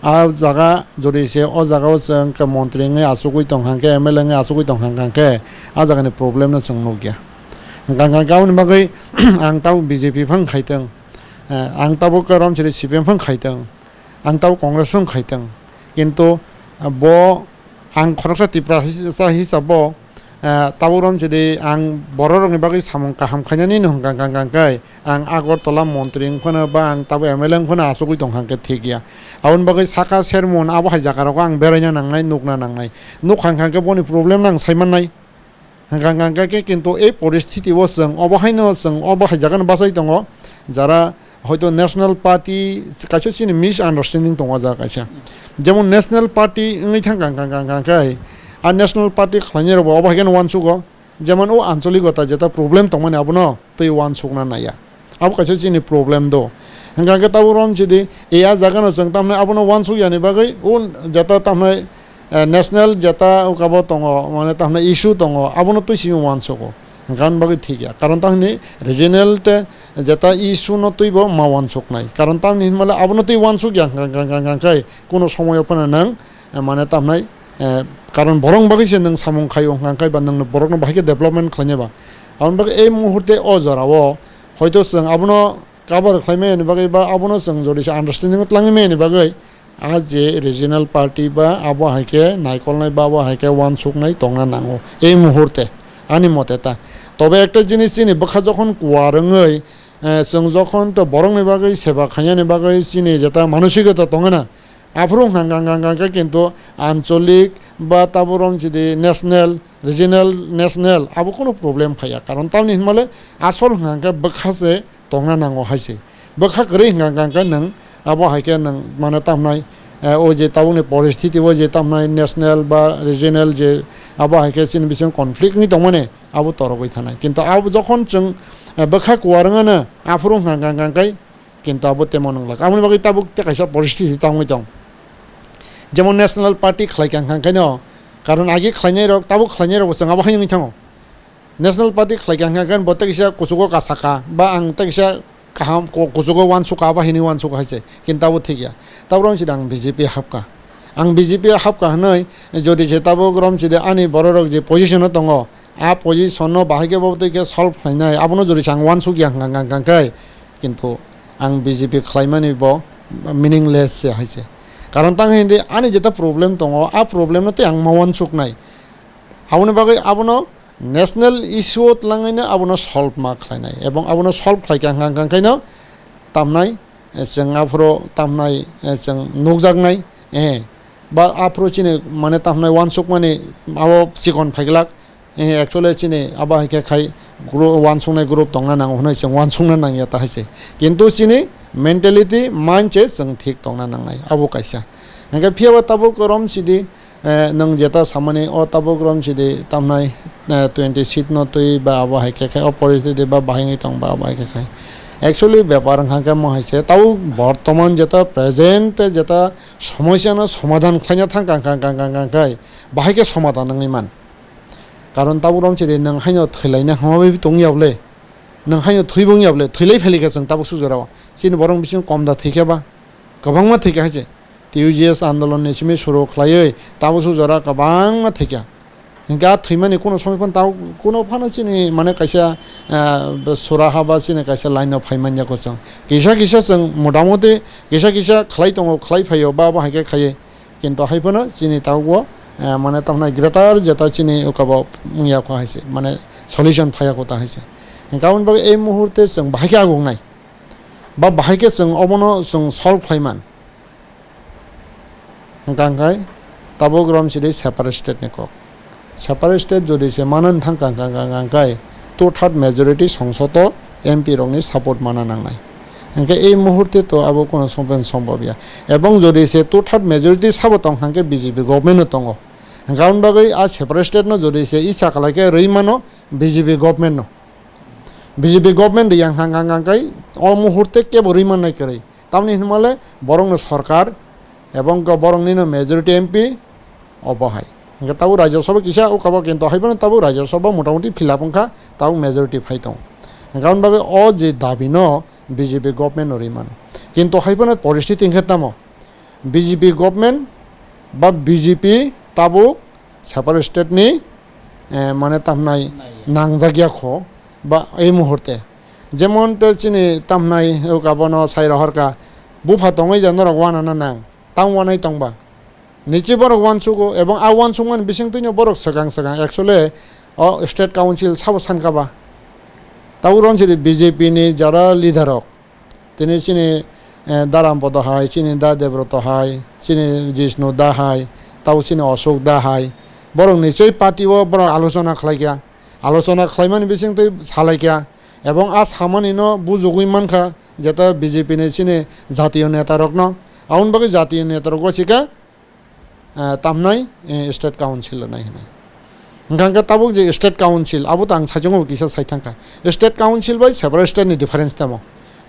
आ जागा जदिसे अ जागाव जों के मन्त्रिङै आसुगै दं हांके एमएलए आसुगै दं हांके आ जागानि प्रब्लेम न जों नगिया हेंका गावनि बागै आं ताव बिजेपि फां खायदों आं ताबो करम जेरै सिपिएम फां खायदों आं ताव कंग्रेस फां खायदों किन्तु बो आं खरकसा टिप्रा हिसाबो ताबोरम जेरै आं बर' रंनि बागै सामं काहाम खायनानि नंगांगांगांगाय आं आगरतला मन्त्रिं फोनो बा आं ताबो एमएलए फोनो आसुगै दं हांके थिगिया आउन बागै साका सेरमन आबो हाय जागाराव आं बेरायना नांनाय नुकना नांनाय नुखांखांके बनि प्रब्लेम नां सायमाननाय हांगांगांगाके किन्तु ए परिस्थिति वो जों अबहायनो जों अबहाय जागान बासाय दङ যারা হয়তো ন্যাশনাল পার্টি কাছে চিনি মিস আন্ডারস্ট্যান্ডিং দङ যা কাছে যেমন ন্যাশনাল পার্টি ওই থাঙ্গাঙ্গাঙ্গাঙ্গাঙ্গাই আর ন্যাশনাল পার্টি খাইনের অবহায়কেন ওয়ানসুগ যেমন ও আঞ্চলিকতা যেটা প্রবলেম তখন আবনো তুই ওয়ানসুগনা নাইয়া আবো কাছে চিনি প্রবলেম দো হাঙ্গাঙ্গে তাবো রম যদি এয়া জাগানো जों তামনে আবনো ওয়ানসুগিয়ানি বাগৈ ও যেটা তামনে ন্যাশনাল যেটা ওকাবো দङ মানে তামনে ইস্যু দङ আবনো তুই সিমি ওয়ানসুগ গান বাকি ঠিক কারণ তাহলে রিজনালতে যেটা ইস্যু নতইব মা ওয়ানসুক নাই কারণ তাহলে মানে আবনতই ওয়ানসুক গাঙ্গাঙ্গাঙ্গাঙ্গাই কোনো সময় ওপেনে নং মানে তামনাই কারণ বরং বাকিছে নং সামং খাই অঙ্গাঙ্গাই বা নং বরং বাহিকে ডেভেলপমেন্ট খাইনেবা आउन बागै ए मुहूर्ते अ जराव हयतो जों आबनो काबार खालामनायनि बागै बा आबनो जों जदिसो आन्डारस्टेन्डिं लांनायनि बागै आ जे रिजनल पार्टी बा आबो हायके नायखलनाय बा आबो हायके वान सुकनाय तंना नांगौ এই मुहूर्ते आनि मते ता तबे একটা জিনিস চিনি বখা যখন কুয়ারङै जों যখন তো বরংनि बागै सेवा खायनि बागै চিনি যেটা मानसिकता दङ ना आफ्रं हांगांगांगा किन्तु आंचलिक बा ताबुरम जिदि नेशनल रिजनल नेशनल आबो कोनो प्रब्लेम फाया कारण तावनि हिमाले आसल हांगा बखासे तंना नांगौ हायसे बखा गरै हांगांगा नों आबो हायके नों माने तामनाय ओ जे तावनि परिस्थिति ओ जे तामनाय नेशनल बा रिजनल जे आबो हायके चिन बिसं कनफ्लिक्ट नि दंमोने आबो तरगै थानाय किन्तु आबो जखन जों बखा कुवारङानो आफ्रं हांगांगांगाय किन्तु आबो तेमन नंला आबोनि बागै ताबो तेकायसा परिस्थिति तावङै दं যেমন ন্যাশনাল পার্টি খালাইखांखायनो कारण आगे खालायनाय रक ताबो खालायनाय रक जों आबो हायनि थाङो ন্যাশনাল पार्टी खालायखांखायन बतेकिसा कुसुगो कासाका बा आं तेकिसा काहाम कुसुगो वान सुका बा हिनि वान सुका हायसे किन्तु आबो थिगिया ताबो रंसि आं बीजेपी हाबका आं बीजेपी हाबका हनै जदि जे ताबो रंसि आनि बर रक जे पोजिशन दङ आ पोजिशन बाहायके बतेके सल्व खालायनाय आबोनो जदि आं वान सुकिया हांगांगांखाय किन्तु आं बीजेपी खालायमानि ब मिनिंलेस से हायसे कारण तां हिंदे आनि जेता प्रब्लेम दङ आ प्रब्लेम ते आं मावन सुकनाय आबोनो बागै आबोनो नेशनल इश्यू लाङैनो आबोनो सल्व मा खालायनाय एबं आबोनो सल्व खालायखांखायनो तामनाय जों आफ्रो तामनाय जों नुकजागनाय बा आफ्रो चिने माने तामनाय वान सुक माने आबो सिकन फाइगलाक एक्चुअली चिने आबा हायके खाय ग्रुप वान सुकनाय ग्रुप दंना नांगौ हनै जों वान सुकना नांगिया ता हायसे किन्तु चिने मेन्टेलिटी माइंडसे जों ठीक दंना नांनाय आबो कायसा ओंखाय फियाबा ताबो करम सिदि नों जेता सामाने अ ताबो करम सिदि तामनाय 20 सीट न तै बा आबो हायके खाय अ परिस्थिति बा बाहायङै दं बा आबो हायके खाय एक्चुअली ব্যাপার हांके म हायसे ताबो बर्तमान जेता प्रेजेंट जेता समस्यानो समाधान खायना थांगांगांगांगांगाय बाहायके समाधान नङै मान कारण ताबो रम सिदि नों हायनो थैलायना हामाबे दंयावले नों हायनो थैबोंयावले थैलाय फैलिका जों ताबो सुजराव चिन बरं बिसिं कम दा थैखाबा गोबां मा थैखा हायसे टिउजिएस आन्दोलन निसिमे सुरु खालायै ताबो सुजरा गोबां मा थैखा गा थैमानि कोनो समयफोन ताव कोनो फानो चिनि माने कायसा सुरा हाबा चिनि कायसा लाइन अफ फाइमान्याको जों किसा किसा जों मटामटी किसा किसा खालाय दङ खालाय फायो बा हायके खायो किन्तु हायफोनो चिनि तावगो माने तामना ग्रेटार जेता चिनि उकाबो मुयाको हायसे माने सल्युशन फायाको ता हायसे गाउन बागै এই मुहूर्ते जों बाहायके आगुंनाय बा बाहायके जों अबनो जों सल्व खालायमान गांगाय ताबो ग्राम सिदि सेपारेट स्टेट निको सेपारेट स्टेट जदि से मानन थांगांगांगांगाय टू थार्ड मेजॉरिटी संसद एमपी रंनि सापोर्ट माना नांनाय ओंखाय এই मुहूर्ते तो आबो कोनो सम्भवया एबं जदि से टू थार्ड मेजॉरिटी साबतं हांके बीजेपी गवर्नमेंट दङ गाउन बागै आ सेपारेट स्टेट न जदि से इच्छा खालायके रैमानो बीजेपी गवर्नमेंट न बीजेपी गवर्नमेंट yang हांगांगांगाय अ मुहूर्ते के बरैमान नाय करे तामनि हिमाले बरंनो सरकार एबं बरंनिनो मेजॉरिटी एमपी अबहाय ताबो राज्यसभा किसा उकाबो किन्तु हायबोनो ताबो राज्यसभा मोटामुटी फिलापंखा ताबो मेजॉरिटी फाइतों गाउन बागै अ जे दाबिनो बीजेपी गवर्नमेंट रैमान किन्तु हायबोनो परिस्थिति इंखेतामो बीजेपी गवर्नमेंट बा बीजेपी ताबो सेपारेट स्टेट नि माने तामनाय नांजागियाखो बा এই मुहूर्ते যেমন তো চিনি তামনাই গাবনো সাইরা হরকা বুফা দङै জানো রগवाना नां तां वानाय तंबा निचे बरक वान सुगो एबं आ वान सुगमान बिसिं तैनो बरक सगां सगां एक्चुअली अ स्टेट काउन्सिल साबो सानकाबा ताउ रनसिदि बीजेपी नि जारा लिडारक तिनि चिनि दाराम पद हाय चिनि दा देब्रत हाय चिनि जिष्णु दा हाय ताउ चिनि अशोक दा हाय बरक निचय पार्टीओ बरक आलोचना खालायगया आलोचना खालायमान बिसिं तै सालायगया एबं आ सामानिनो बुजुगै मानखा जेता बीजेपी नि चिनि जातीय नेता रकन आउन बागै जातीय नेता रक सिका तामनाय स्टेट काउन्सिल नाय हनाय ओंखायनो ताबुक जे स्टेट काउन्सिल आबो तां साजोंगो किसा साइथांका स्टेट काउन्सिल बाय सेपारेट स्टेट नि डिफरेंस तमो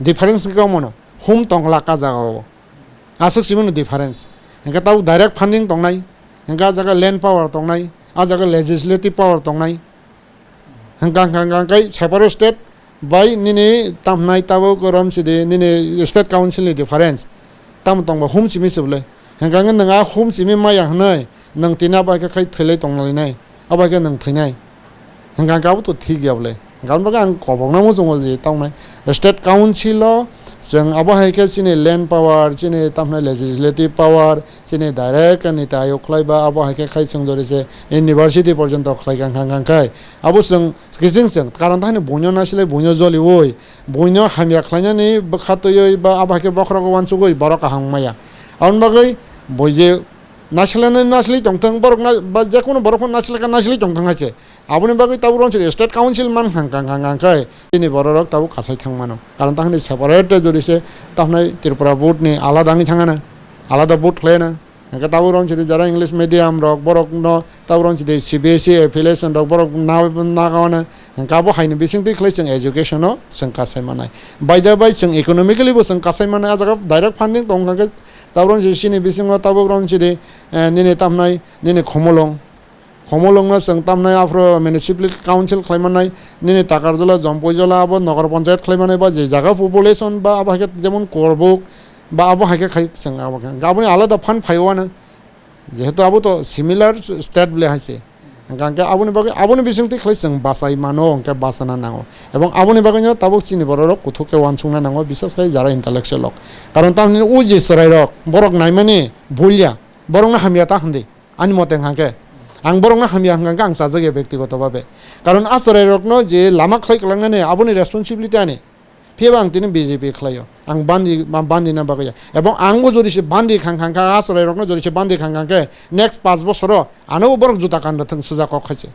डिफरेंस गमनो हुम तंगला का जागाव आसुक सिमन डिफरेंस ओंखायनो ताबुक डाइरेक्ट फंडिंग तंनाय ओंखा जागा लैंड पावर तंनाय आ जागा लेजिस्लेटिव पावर तंनाय ओंखाय सेपारेट स्टेट बाय निने तामनाय ताबो गरम सिदि निने स्टेट काउन्सिल नि डिफरेंस ताम तंबा हुम सिमि सबले ओंखायनो नोंहा हुम सिमि माया हनै नों तिना बायके खाय थैलाय तंनाय अबायके नों थैनाय ओंखायनो गाबो तो ठीक गयाबले गाउन बागै आं कबकना मोजों जे तांनाय स्टेट काउन्सिल जों आबहायके चिनि लैंड पावर चिनि तांनाय लेजिस्लेटिव पावर चिनि डाइरेक्ट नीति आयोग खलायबा आबहायके खाय जों जरिसे यूनिवर्सिटी पर्यन्त खलाय गांखाय आबो जों गिजिं जों कारण तानि बयनो नासिले बयनो जलि ओय बयनो हामिया खलायनानै बखातयै बा आबहायके बखराखौ वानसुगै बरका हांमाया आउन बागै बयजे नासले दंथों बरक ना बा जेखुनु बरकफोर नासले दंथों हाचे आबुनि बागै ताबु रनसे स्टेट काउन्सिल मान हांखाय दिनै बरक ताबु खासाय थांमानो कारण ताहनि सेपारेट जरिसे ताहनाय त्रिपुरा बोर्ड नि आलादाङै थाङाना आलादा बोर्ड खलायना हांका ताबु रनसे जरा इंलिश मीडियम रक बरक न ताबु रनसे सीबीएसई एफिलिएशन रक बरक ना गावना हांका बो हायनो बिसिंति खलाय जों एजुकेशन जों कासाय मानाय बायदा बाय जों इकोनॉमिकली बो जों कासाय मानाय आजागा डाइरेक्ट फंडिंग दं हांका ताबु रनसे सिनि बिसिङाव ताबु रनसे निने तामनाय निने खमलंना जों तामनाय आफ्रो म्युनिसिपल काउन्सिल खालामनाय निने ताकारजला जम्पयजला आबो नगर पंचायत खालामनाय बा जे जागा पपुलेशन बा आबहायके जेमन करबुक बा आबहायके खाय जों गाबनि आलादा फान्ड फायवाना जेहेतु आबो तो सिमिलार स्टेट ब्ले हायसे गांके आबुनि बिसिंति खलाय जों बासाय मानो अंके बासाना नांगौ एबं आबुनि बागैनो ताबुक चिनि बरक कुथुके वानसुंना नांगौ बिसेस खाय जारा इंटेलेक्चुअल लक कारण तामनि उजि सराय रक बरक नायमाने भुलिया बरंना हामिया ता हन्दे आनि मते हांके आं बरंना हामिया हांके आं साजगे व्यक्तिगत भाबे कारण आसराय रकनो जे लामा खलाय खालांनानै आबुनि रेसपन्सिबिलिटी आने फेबा आं तिनि बीजेपी खलायो आं बान्दिना बागैया एबं आंबो जदिसे बान्दि खांखांखा आसराय रकनो जदिसे बान्दि खांखांके नेक्स्ट 5 बছर आनो बरक जुता कान्दाथों सुजा कखायसे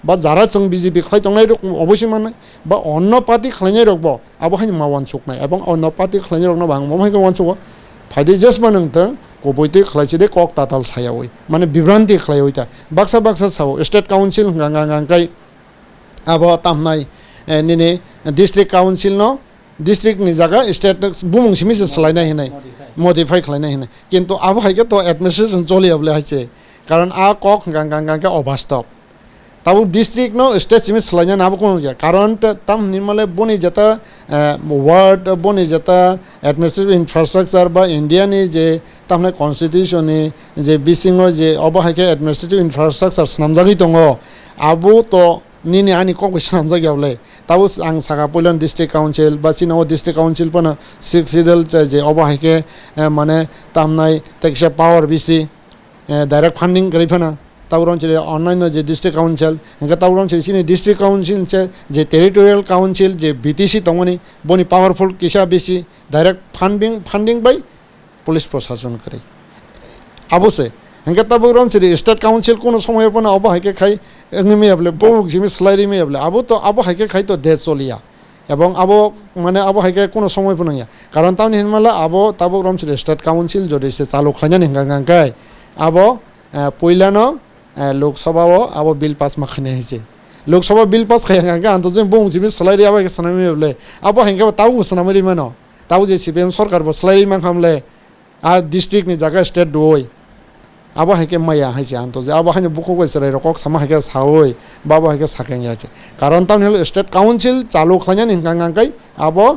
बा जारा जों बीजेपी खलाय तंनाय रक अबश्य माने बा अन्न पार्टी खलायनाय रकबो आबो हाय मावान सुकनाय एबं अन्न पार्टी खलायनाय रकनो बां महायके वानसुक फायदे जस मानंथों कबैते खलायसे दे कक ताताल सायावै माने बिभ्रान्ति खलायवैता बाक्सा साव स्टेट काउन्सिल गांगांगांकाय आबो तामनाय निने डिस्ट्रिक्ट काउन्सिल न डिस्ट्रिक्ट नि जागा स्टेट बुमुं सिमिसे सलायनाय हिनाय मडिफाई खलायनाय हिनाय किन्तु आबो हायके तो एडमिनिस्ट्रेशन चलियाबले हायसे कारण आ कक गांगांगांके अबास्तव ताबु डिस्ट्रिक्ट न स्टेट सिमिस सलायना नाबो कोनो गया कारण ताम निमले बनि जता वार्ड बनि जता एडमिनिस्ट्रेटिव इंफ्रास्ट्रक्चर बा इंडिया नि जे तामने कन्स्टिट्यूशन नि जे बिसिङो जे अबहायके एडमिनिस्ट्रेटिव इंफ्रास्ट्रक्चर सामजागि दङ आबो तो निने आनि कक सामजागियावले ताबु आं सागा पयलन डिस्ट्रिक्ट काउन्सिल बा चिनाव डिस्ट्रिक्ट काउन्सिल पन सिक्सिदल जे अबहायके माने तामनाय तेकसे पावर बिसि डाइरेक्ट फंडिंग गरिफना ताउरन जे अन्य जे डिस्ट्रिक्ट काउन्सिल हंगा ताउरन से चिनि डिस्ट्रिक्ट काउन्सिल जे टेरिटोरियल काउन्सिल जे बीटीसी तंगनि बनि पावरफुल किसा बिसि डाइरेक्ट फंडिंग बाय पुलिस प्रशासन करे अबसे हंगा ताउरन से स्टेट काउन्सिल कोनो समय पन अबहायके खाय एंगमेयाबले बहु जिमि स्लाइरि मेयाबले आबो तो अबहायके खाय तो देश चलिया एबं आबो माने अबहायके कोनो समय पनया कारण ताउनि हिनमाला आबो ताउरन से स्टेट काउन्सिल जदि से चालु खलायनानै गांगांकाय आबो पयलानो लोकसभाव आबो बिल पास माखने हिसे लोकसभा बिल पास खायगांगा आंत जों बुं जिबि सलायरि आबा सनामिबले आबो हेंगा ताउ सनामरि मानो ताउ जे सिपिएम सरकार बो सलायरि माखामले आ डिस्ट्रिक्ट नि जागा स्टेट दोय आबो हेके माया हायसे आंत जे आबो हायनो बुखौ गयसरे रकक सामा हेके सावै बाबो हेके साकेंयाचे कारण ताउ स्टेट काउन्सिल चालु खलायनानै गांगांकाय आबो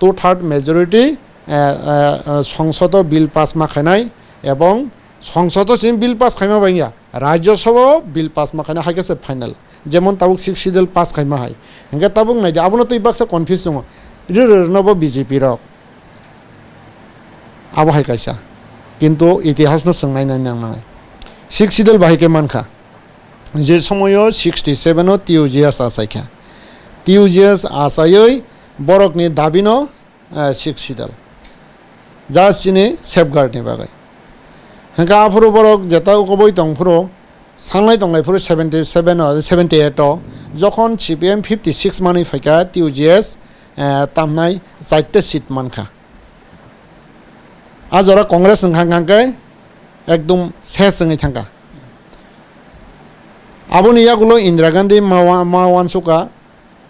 2/3 मेजॉरिटी संसद बिल पास माखानाय एबं संसद सिम बिल पास खाइमा बाइया राज्यसभा बिल पास माखाना हायके फाइनल जेमन ताबुक 6 सिडल पास खाइमा हाय हंगा ताबुक नाय आबोनो तै बाक्सा कन्फ्यूज दङ रिरनबो बीजेपी रक आबो हाय कायसा किन्तु इतिहास न सोंनाय नाय 6 सिडल बाहायके मानखा जे समयो 67 नो टिउजियास आसायखा टिउजियास आसायै बरकनि दाबिनो 6 सिडल जासिनि सेफगार्डनि बागै हंगा आफोरो बरक जेता कबै दंफोरो सांनाय दंनायफोर 78 जखन सीपीएम 56 मानै फायका टिउजिएस तामनाय 4 सीट मानखा आजरा कांग्रेस हांगांके एकदम सेसङै थांगा आबुनि यागुलो इंदिरा गांधी मावानसुका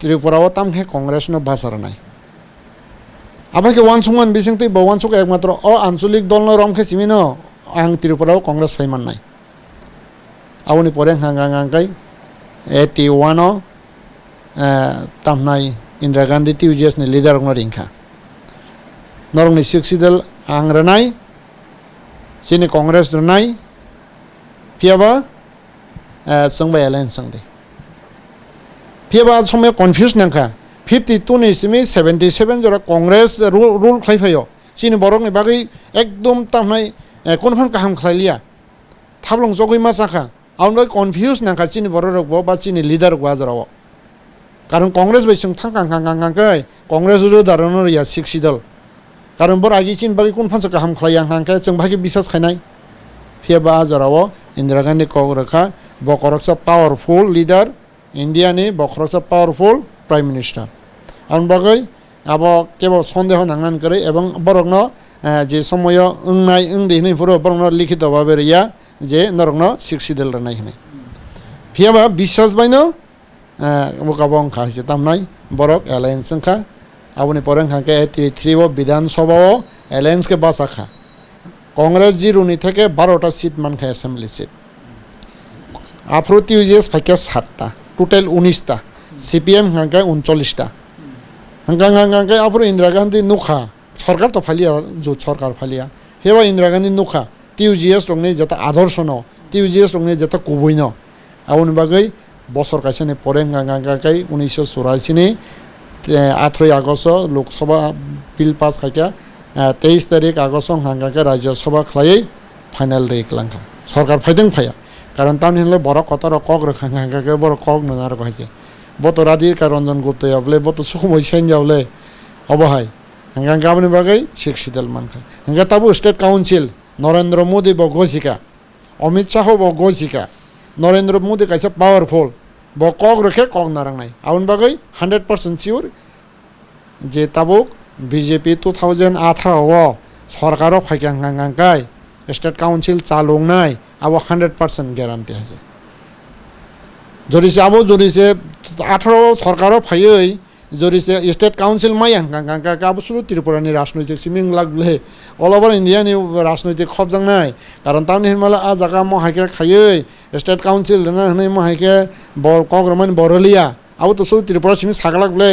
त्रिपुराव तामखे कांग्रेस न बासारनाय आबाके वानसुमान बिसिंतै बवानसुका एकमात्र अ आंचलिक दल न रमखे सिमिनो आं त्रिपुराव कांग्रेस फायमाननाय आउनि परें हांगांगांकाय 81 तामनाय इंदिरा गांधी टिउजिएस नि लीडर न रिंखा नरंनि 6 सिडल आं रनाय सिनि कांग्रेस रनाय पियाबा संबाय एलायन्स संदे फिबा समय कन्फ्यूज नांखा 52 नि सिमी 77 जरा कांग्रेस रूल खाइफायो सिनि बरकनि बागै एकदम तामनाय कोनफान काहाम खाइलिया थाबलं जगै मा जाखा आउनबाय कन्फ्यूज नांखा सिनि बरक बा सिनि लिडार बाजाराव कारण कांग्रेस बैसं थांखांखांखांखांखाय कांग्रेस रोदारनो रिया 60 दल कारण बर आगि सिनि बागै कोनफान काहाम खाइया हांखाय जों बागै बिसास खाइनाय फिबा बाजाराव इंदिरा गांधी क'क्राखा बकरक्सा पावरफुल लीडर इंडिया नि बकरक्सा पावरफुल प्राइम मिनिस्टर आउन बागै अब केवल सन्देह नांनान करे एवं बरकनो जे समय ओंनाय ओंदैनै पुरो बरकनो लिखित भाबे रिया जे नरकनो 60 दल रनाय हने फियाबा विश्वास बायनो मुकाबं खासे तामनाय बरक एलायंस संखा आबुनि परं खाके 83 वो विधानसभा एलायंस के बासाखा कांग्रेस 0 नि থেকে 12টা सीट मानखा असेंबली सीट आफ्रोती यूजेस फाइका 7टा टोटल 19टा सीपीएम खाके 39टा हंगांगांगांगे आफ्रो इंदिरा गांधी नुखा सरकार तो फालिया जो सरकार फालिया हेवा इंदिरा गांधी नुखा टीयूजीएस रंगनि जता आदर्श न टीयूजीएस रंगनि जता कुबुइनो आउन बागै बसर कासेने परेंगांगांगांगाय 1984 नि 8 आगस्ट लोकसभा बिल पास खाके 23 तारिख आगस्ट हांगाके राज्यसभा खलायै फाइनल रेखलांखा सरकार फाइदों फाया कारण तामनिले बर कतर कक रखांगांगाके बर कक ननार कहैसे बत राधिका रंजन गुप्त यावले बत सुखमय सेन जावले अबहाय हंगा गाबनि बागै 60 दल मानखा हंगा ताबु स्टेट काउंसिल नरेंद्र मोदी ब घोषिका अमित शाह ब घोषिका नरेंद्र मोदी कैसे पावरफुल ब कक रखे कक नारंनाय आउन बागै 100% सियोर जे ताबु बीजेपी 2018 सरकार फाइकांगांगांगाय स्टेट काउंसिल चालुंनाय अब 100% ग्यारंटी है जरिसे अब जरिसे 18 सरकार फायै जरिसे स्टेट काउंसिल माय हांगांगांगा अब सुरु त्रिपुरानि राजनैतिक सिमिं लागले अल ओवर इंडिया नि राजनैतिक खबजांनाय कारण तानि हिमाला आ जागा म हाके खायै स्टेट काउंसिल ना हनै म हाके बर कग्रमान बरलिया अब तो सुरु त्रिपुरा सिमिं सागलागले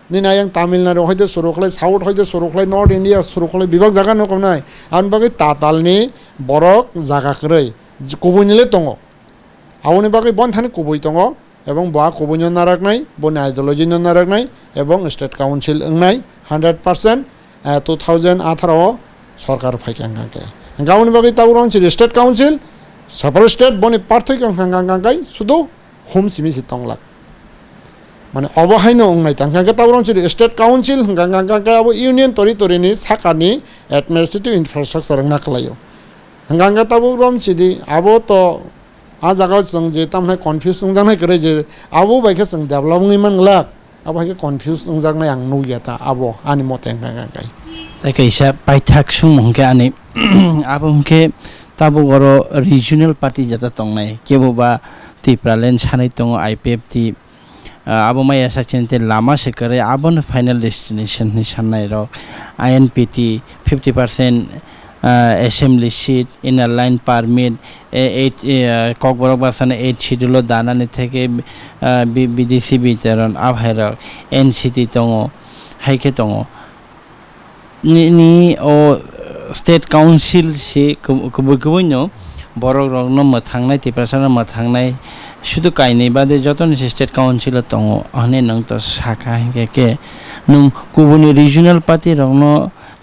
निनायं तामिलनाडु हयदो सुरुखलाय साउथ हयदो सुरुखलाय नर्थ इंडिया सुरुखलाय बिभाग जागा नकमनाय आन बागै तातालनि बरक जागा करै कुबुनिले दङ आवनि बागै बन थानि कुबुइ दङ एवं बा कुबुनि नाराखनाय बन आइडियोलॉजी नाराखनाय एवं स्टेट काउंसिल ओंनाय 100% 2018 सरकार फाइकांगांगाय गावनि बागै ताउरन स्टेट काउंसिल सापर स्टेट बनि पार्थक्यंगांगांगाय सुदु होम सिमिसि तंगला माने अबहायनो ओंनाय तांगांगा ताउरन स्टेट काउंसिल गांगांगांगा अब यूनियन टेरिटोरिनि साखानि एडमिनिस्ट्रेटिव इंफ्रास्ट्रक्चर नाखलायो हंगांगा ताबुरम सिदि आबो तो आ जागा जों जे तामने कन्फ्यूज जानाय करे जे आबो बायखे जों डेभलपिंग मानला अब हाके कन्फ्यूज जानाय आं नुगियाता आबो आनि मते गांगांगाय
ताइ कैसा पाइथाक सुमंके आनि आबो हमके ताबो गरो रिजनल पार्टी जता तंगनाय केबोबा तिप्रालेन सानै तंग आईपीएफ ति आबो माय साचेनते लामा से करे आबो फाइनल डेस्टिनेशन नि साननाय र आईएनपीटी 50% assembly seat in a line permit 8 kokborok basana 8 schedule danani theke bdc bitaron abhaira nct tongo haike tongo ni o state council se kubuino borok rokno mathangnai tiprasana mathangnai শুধু কাইনে বাদে যতন state council দङ अने नों त साखा के नों कुबुनि regional party रंग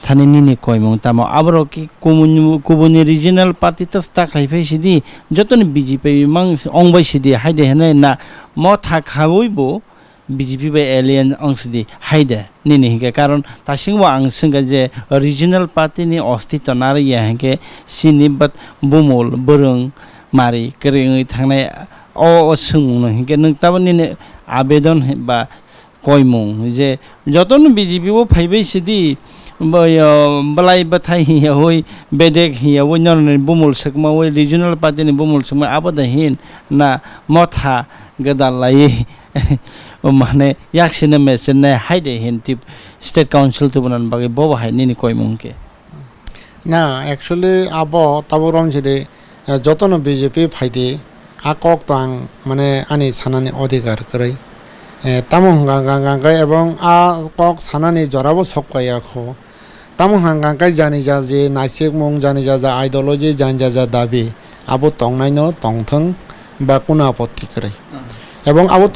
थाने निने कयमं तामा आबरो कि कुबुनि रिजनल पार्टी त ताखलाइफै सिदि जतन बीजेपी मंग अंगबाय सिदि हाइदे हने ना म थाखावैबो बीजेपी बाय एलियन अंगसिदि हाइदे निने हिके कारण तासिंगवा आं संगा जे रिजनल पार्टी नि अस्तित्व नारिया हके सिनि बत बुमल बरं मारि करेङै थांनाय ओ सोंनो हिके नों ताबनि आवेदन बा कयमं जे जतन बीजेपी वो फाइबै सिदि बलाई बथाई होय बेदेक हिया वो नरने बुमल सकमा वो रिजनल पार्टी नि बुमल सकमा आबद हिन ना मथा गदालाई माने याक्सिने मेसेने हाइदे हिन टिप स्टेट काउंसिल तो बनन बागे बो हाइनि नि कयमं के
ना एक्चुअली आबो ताबरम जिदे जतन बीजेपी फाइदे आकक तां माने आनि सानानि अधिकार करै तामं गांगांगांगाय एवं आ कक सानानि जराबो सकपायाखो तामं गांगांगाय जानि जा जे नाइसेक मं जानि जा आइडियोलॉजी जानि जा दाबि आबो तंनायनो तंथं बा कुना आपत्ति करै এবং আবো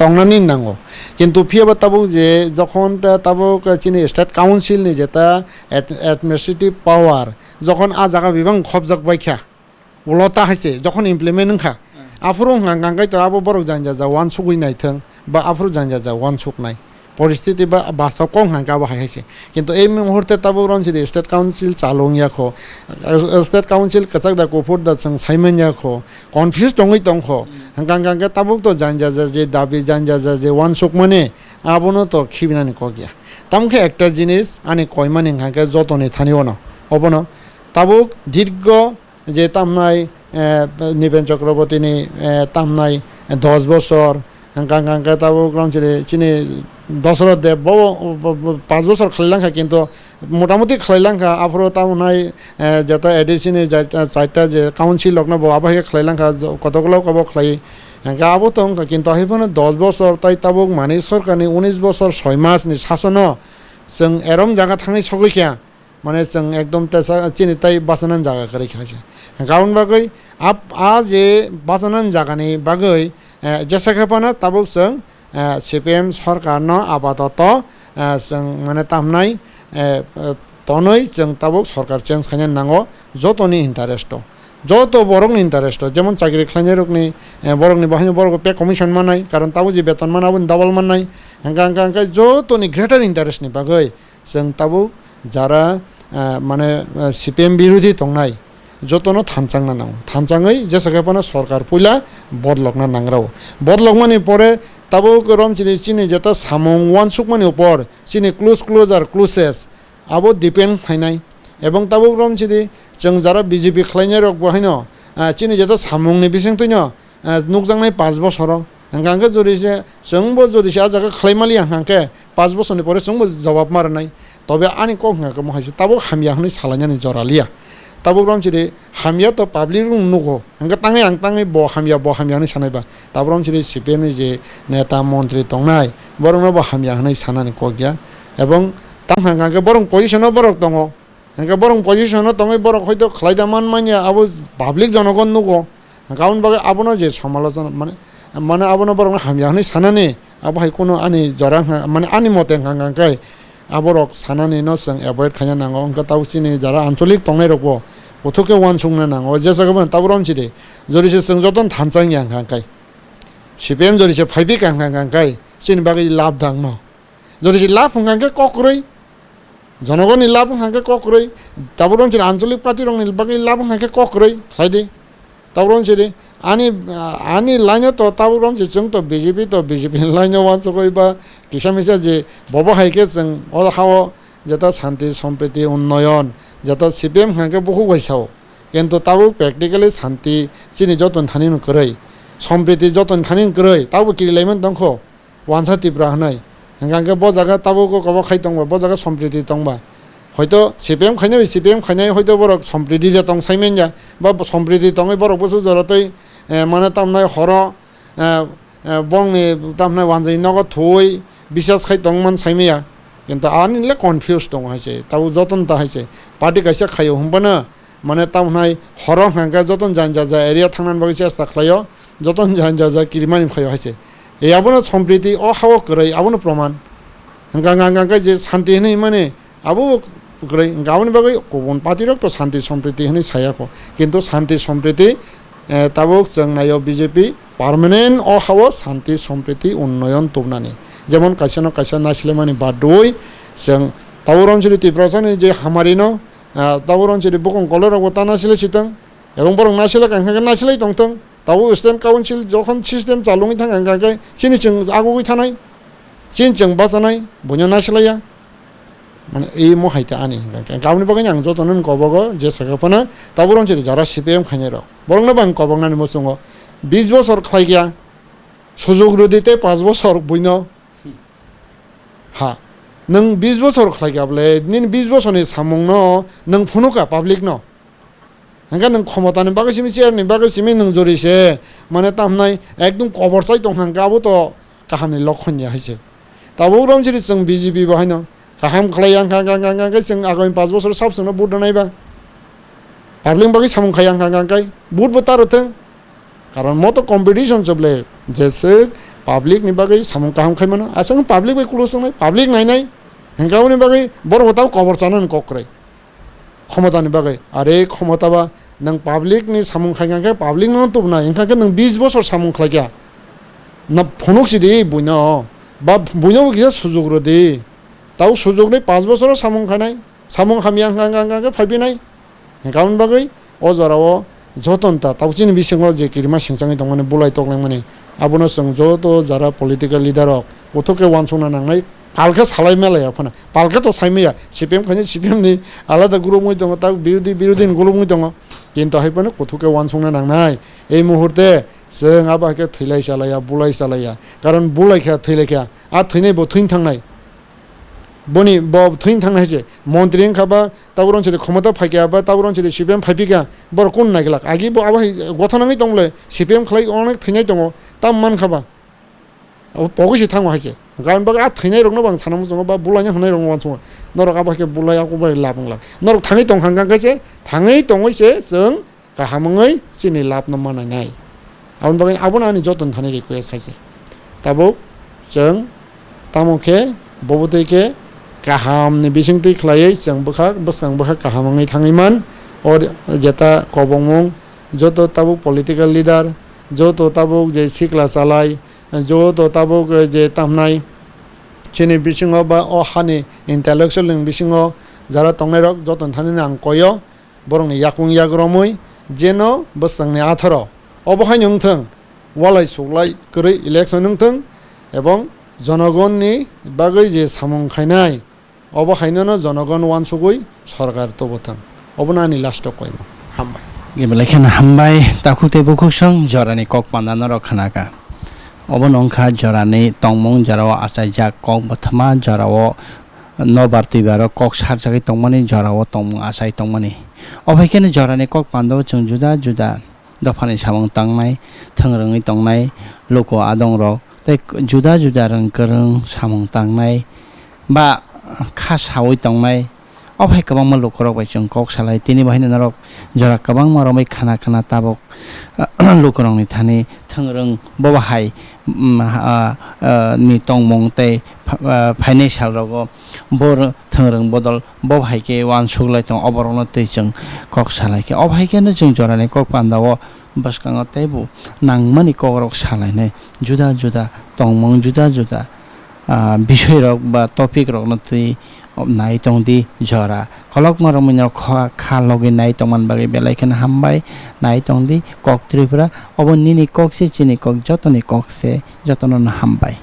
তংনানি নাঙ্গো কিন্তু ফিয়াবা তাবুক যে যখন তাবুক চিনি স্টেট কাউন্সিল নি যেটা অ্যাডমিনিস্ট্রেটিভ পাওয়ার যখন আ জায়গা বিবাং খবজাক বাইখা উলতা হাইছে যখন ইমপ্লিমেন্ট নখা আফরো হাঙ্গাঙ্গাই তো আবো বড় জানজা যা ওয়ান সুকুই নাইথং বা আফরো জানজা যা ওয়ান সুক নাই পরিস্থিতি বা বাস্তব কম হাঙ্কা বাহাইছে কিন্তু এই মুহূর্তে তাবো রনসিদি স্টেট কাউন্সিল চালং ইয়াখো স্টেট কাউন্সিল কাচাক দা কুফুর দা সং সাইমেন ইয়াখো কনফিউজ দङै দंखो হাঙ্গাঙ্গা তাবুক তো জানজা যা যে দাবি জানজা যা যে ওয়ান সুক মানে আবনো তো খিবিনানি ক গিয়া তামকে একটা জিনিস আনি কয়মানি হাঙ্কা যতনে থানিও না অবন তাবুক দীর্ঘ যে তামনাই নিবেন চক্রবর্তী তামনাই 10 বছর হাঙ্কা তাবুক রনসিদি চিনি দশরথ দেব 5 বছর খেলাইলাঙ্কা কিন্তু মোটামুটি খেলাইলাঙ্কা আফরো তামনাই যেটা এডিসিনে চারটা যে কাউন্সিল লগ্ন আবাহিক খেলাইলাঙ্কা কতগুলো কব খেলাই হাঙ্কা আবো তো কিন্তু আহিবনে 10 বছর তাই তাবুক মানি সরকারনি 19 বছর 6 মাস নি শাসন जों एरम जागा थाङै सगैखाया माने जों एकदम तेसा चिनि ताई बासानान जागा करे खासे गाउन बागै आ जे बासानान जागानि बागै जेसाखेपानो ताबुक जों सिपिएम सरकार न आपातत जों माने तामनाय तनै जों ताबुक सरकार चेन्ज खायनो नांगौ जतनि इन्टारेस्ट যত বরংনি ইন্টারেস্ট যেমন চাকরি খাইনে রকনি বরংনি বাহিনী বড় পে কমিশন মানাই কারণ তাবো যে বেতন মানাবো ডাবল মানাই হাঙ্কা যতনি গ্রেটার ইন্টারেস্ট নি বাগৈ जों তাবো যারা মানে সিপিএম বিরোধী তংনাই যতনো থানচাংনা নাও থানচাङै जेसाखेपानो सरकार पुइला बदलकना नांग्राव बदलकमानि परे ताबो गरम चिनि जेता सामुं वानसुकमानि ऊपर चिनि क्लोजार क्लोसेस आबो डिपेंड फाइनाय এবং তাবো রম চিদি जों যারা বিজেপি খাইনে রক বহাইনো চিনি যেটা সামুংনি বিসিং তুইনো নুকজাंनाय 5 বছর হাঙ্কাঙ্কে জরিছে जोंबो জরিছে আজাকে খাইমালি হাঙ্কাঙ্কে 5 বছরনি পরে जोंबो জবাব মারনাই তবে আনি কক হাঙ্কাকে মহাইছে তাবো হামিয়া হনি সালাইনানি জরালিয়া তাবো রম চিদি হামিয়া তো পাবলিক রুম নুগো হাঙ্কা তাङै आं ताङै ब हामिया हनि सानायबा তাবো রম চিদি সিপিএমনি যে নেতা মন্ত্রী তংনাই বরংনো ব হামিয়া হনি সানানি কগিয়া এবং তাং হাঙ্কাকে বরং পজিশনও বরক দङ हांका बरं पजिशनो तङै बरक हयतो खालायदामान माने आबो पाब्लिक जनगण नुगो गाउन बागै आबोनो जे समालोचना माने आबोनो बरं हामियाहनै सानाने आबो हाय कोनो आनि जरा माने आनि मते हांकांकाय आबरक सानाने न जों एभয়েড खायना नांगौ अंका ताउसिनि जरा आঞ্চলিক तङै रकबो गथके वान सुंनो नांगौ जेसागोबन ताबरम चिदे जरिसे जों जतन थानचाङि हांकांकाय सिपिएम जरिसे फाइबिक हांकांकाय सिन बागै लाभ दांनो जरिसे लाभ हांकांकाय ककरै জনগণ লাভ হাঁকে ককরই তারপর আঞ্চলিক পার্টি রং নির্বাচনী লাভ হাঁকে ককরই খাইদে তারপর আনি লাইনে তো তারপর जों তো বিজেপি লাইনে ওয়ানসকই বা কিসামিসা যে বব হাইকে जों অহাও যেটা শান্তি সম্প্রীতি উন্নয়ন যেটা সিপিএম হাঁকে বহু গৈছাও কিন্তু তাও প্র্যাকটিক্যালি শান্তি চিনি যতন থানিন কरै সম্প্রীতি যতন থানিন কरै তাও কিলাইমন দংখ ওয়ানসা ত্রিপুরা হনাই हांकांके ब जागा ताबोको कब खाइ दंबा ब जागा सम्प्रीति दंबा हयतो सिपिएम खाइनाय हयतो बरक सम्प्रीति जे दं साइमेन जा बा सम्प्रीति दङै बरक बसु जरतै माने तामनाय हर बंनि तामनाय वानजै नग थुइ বিশ্বাস खाइ दंमान साइमेया किन्तु आनिले कनफ्यूज दं हाइसे ताबो जतन ता हाइसे पार्टी काइसा खायो हमबानो माने तामनाय हर हांका जतन जानजा जा एरिया थांनान बागै चेष्टा खालायो जतन जानजा जा किरमानि खायो हाइसे এই আবনো সম্প্রীতি অহাও করে আবনো প্রমাণ হাঙ্কা যে শান্তি হনে মানে আবো করে গাউন বাগৈ কোন পার্টিরক তো শান্তি সম্প্রীতি হনে ছায়াকো কিন্তু শান্তি সম্প্রীতি তাবক जों নাইও বিজেপি পার্মানেন্ট অহাও শান্তি সম্প্রীতি উন্নয়ন তুবনানি যেমন কাইসানো কাইসা নাছিলে মানে বাদই जों তাবর অঞ্চলে ত্রিপুরাসানি যে হামারিনো তাবর অঞ্চলে বকং কলর গতা নাছিলে সিতং এবং বরং নাছিলে কাঙ্কা নাছিলাই তংতং ताबो स्टेट काउन्सिल जखन सिस्टेम चालुङै थांगांगाय सिनि जों आगुगै थानाय सिन जों बाजानाय बुnya नासलाया माने ए महायता आनि गावनि बागै आं जतन गबगो जे सागाफाना ताबो रनसे जरा सिपिएम खायने र बरंनो बां गबंनानि मसुङो 20 বছর खाय गया सुजुग रुदिते 5 বছর बुइनो हा नों 20 বছর खाय गयाबले निन 20 বছরनि सामुंनो नों फुनुका पाब्लिक न हांगा नों क्षमतानि बागै सिमि शेयारनि बागै सिमि नों जरिसे माने तामनाय एकदम कबरसाय दं हांगाबो तो गाहामनि लक्षणया हाइसे ताबो रमसिरि जों बिजेपि बाहायनो गाहाम खालाय हांगा जों आगामि 5 বছর साबसनो बुट नायबा पाब्लिक बागै सामुं खाय हांगा बुट बोतारथों कारण मतो कम्पिटिशन सबले जेसे पाब्लिक नि बागै सामुं काहाम खायमानो आसं पाब्लिक बै कुलो संनाय पाब्लिक नायनाय हेंगावनि बागै बर बताव कबर चानन कक्रै क्षमतानि बागै आरे क्षमताबा नों पाब्लिक नि सामुं खायगांके पाब्लिक न तुबना इनखाके नों 20 बছর सामुं खायगा ना फनुकसिदि बुइनो बा बुइनो गिया सुजुग रदि ताव सुजुग नै 5 বছর सामुं खानाय सामुं खामियां गांगांगांगे फायबिनाय हेंगावनि बागै अ जराव जतनता तावचिनि बिसिङाव जे किरिमा सिंचाङै दं माने बुलाय तकलाय माने आबनो जों जत जारा पलिटिकल लिडार गथके वानसंना नांनाय पालके सालाय मेलाया फना पालके तो सायमैया सिपिएम खानि सिपिएम नि आलादा ग्रुप मै दङ ता बिरोधी ग्रुप मै दङ किन्तु हायपनो गथके वानसंना नांनाय এই मुहूर्ते जों आबाके थैलाय सालाया बुलाय सालाया कारण बुलायखा थैलायखा आ थैनाय बो थैन थांनाय बनि ब थैन थांनाय जे मन्त्रि खाबा तावरन से क्षमता फायका बा तावरन से सिपिएम फायपिका बर कोन नागिलाक आगि बो आबा गथनाङै दंले सिपिएम खलाय अनेक थैनाय दङ ता मान खाबा पगैसे थांवा हायसे गान बा आ थैनाय रंनो बां सानाम जङ बा बुलायनो हनाय रंनो बां सङ नरक आबाके बुलाया को बाय लाबंला नरक थाङै दंखांगां गासे थाङै दङैसे जों गाहामङै सिनि लाब न मानायनाय आउन बागै आबन आनि जतन थानाय रिक्वेस्ट हायसे ताबो जों तामोखे बबोदैके गाहामनि बिसिंथि खलायै जों बखा गाहामङै थाङैमान और जेता कबंमुं जत ताबो पलिटिकल लिडार जत ताबो जे सिक्ला चालाय जत ताबो जे तामनाय चिनि बिसिङाव बा अ हानि इन्टेलेक्चुअल बिसिङाव जारा तंनाय रक जतन थानि नां कयो बरंनि याकुं याग्रमै जेन बसंनि आथर अबहाय नोंथों वालाय सुलाय करै इलेक्शन नोंथों एवं जनगणनि बागै जे सामुं खायनाय अबहायनो जनगण वानसुगै सरकार तो बथां अबनानि लास्ट कयम हामबाय
गेबलेखन हामबाय ताखुक तेबुखुक सं जरानि कक पान्दानो रखनाका अबनंखा जरानि तंमं जराव आचाइजा कक बथमा जराव नबारति बार कक सारजागै तंमानि जराव तंमं आचाइ तंमानि अबहायकेनो जरानि कक पान्दाव जों जुदा जुदा दफानि सामुं तांनाय थोंरोङै तंनाय लोको आदं रक तै जुदा जुदा रंगकरं सामुं तांनाय बा खासावै तंनाय अबहाय गोबां लोकरक बाय जों कक सालाय तिनि बाहायनो नरक जरा गोबां मारमै खाना खाना ताबक लोकरंनि थानि थोंरों बबाहाय नि तंमं तै फाइनान्सियल रग बर थोंरों बदल बबाहायके वान सुगलाय तं अबरनो तै जों कक सालायके अबहायकेनो जों जरानि कक पान्दाव बसकांग तैबु नांमानि कक सालायनाय जुदा जुदा तंमं जुदा जुदा বিষয় রক বা টপিক রক নতুই নাই তংদি জরা খলক মারমিন খা লগে নাই তমান বাগে বেলাইখান হামবাই নাই তংদি কক ত্রিপুরা অবনিনি ককসে চিনি কক যতনি ককসে যতন হামবাই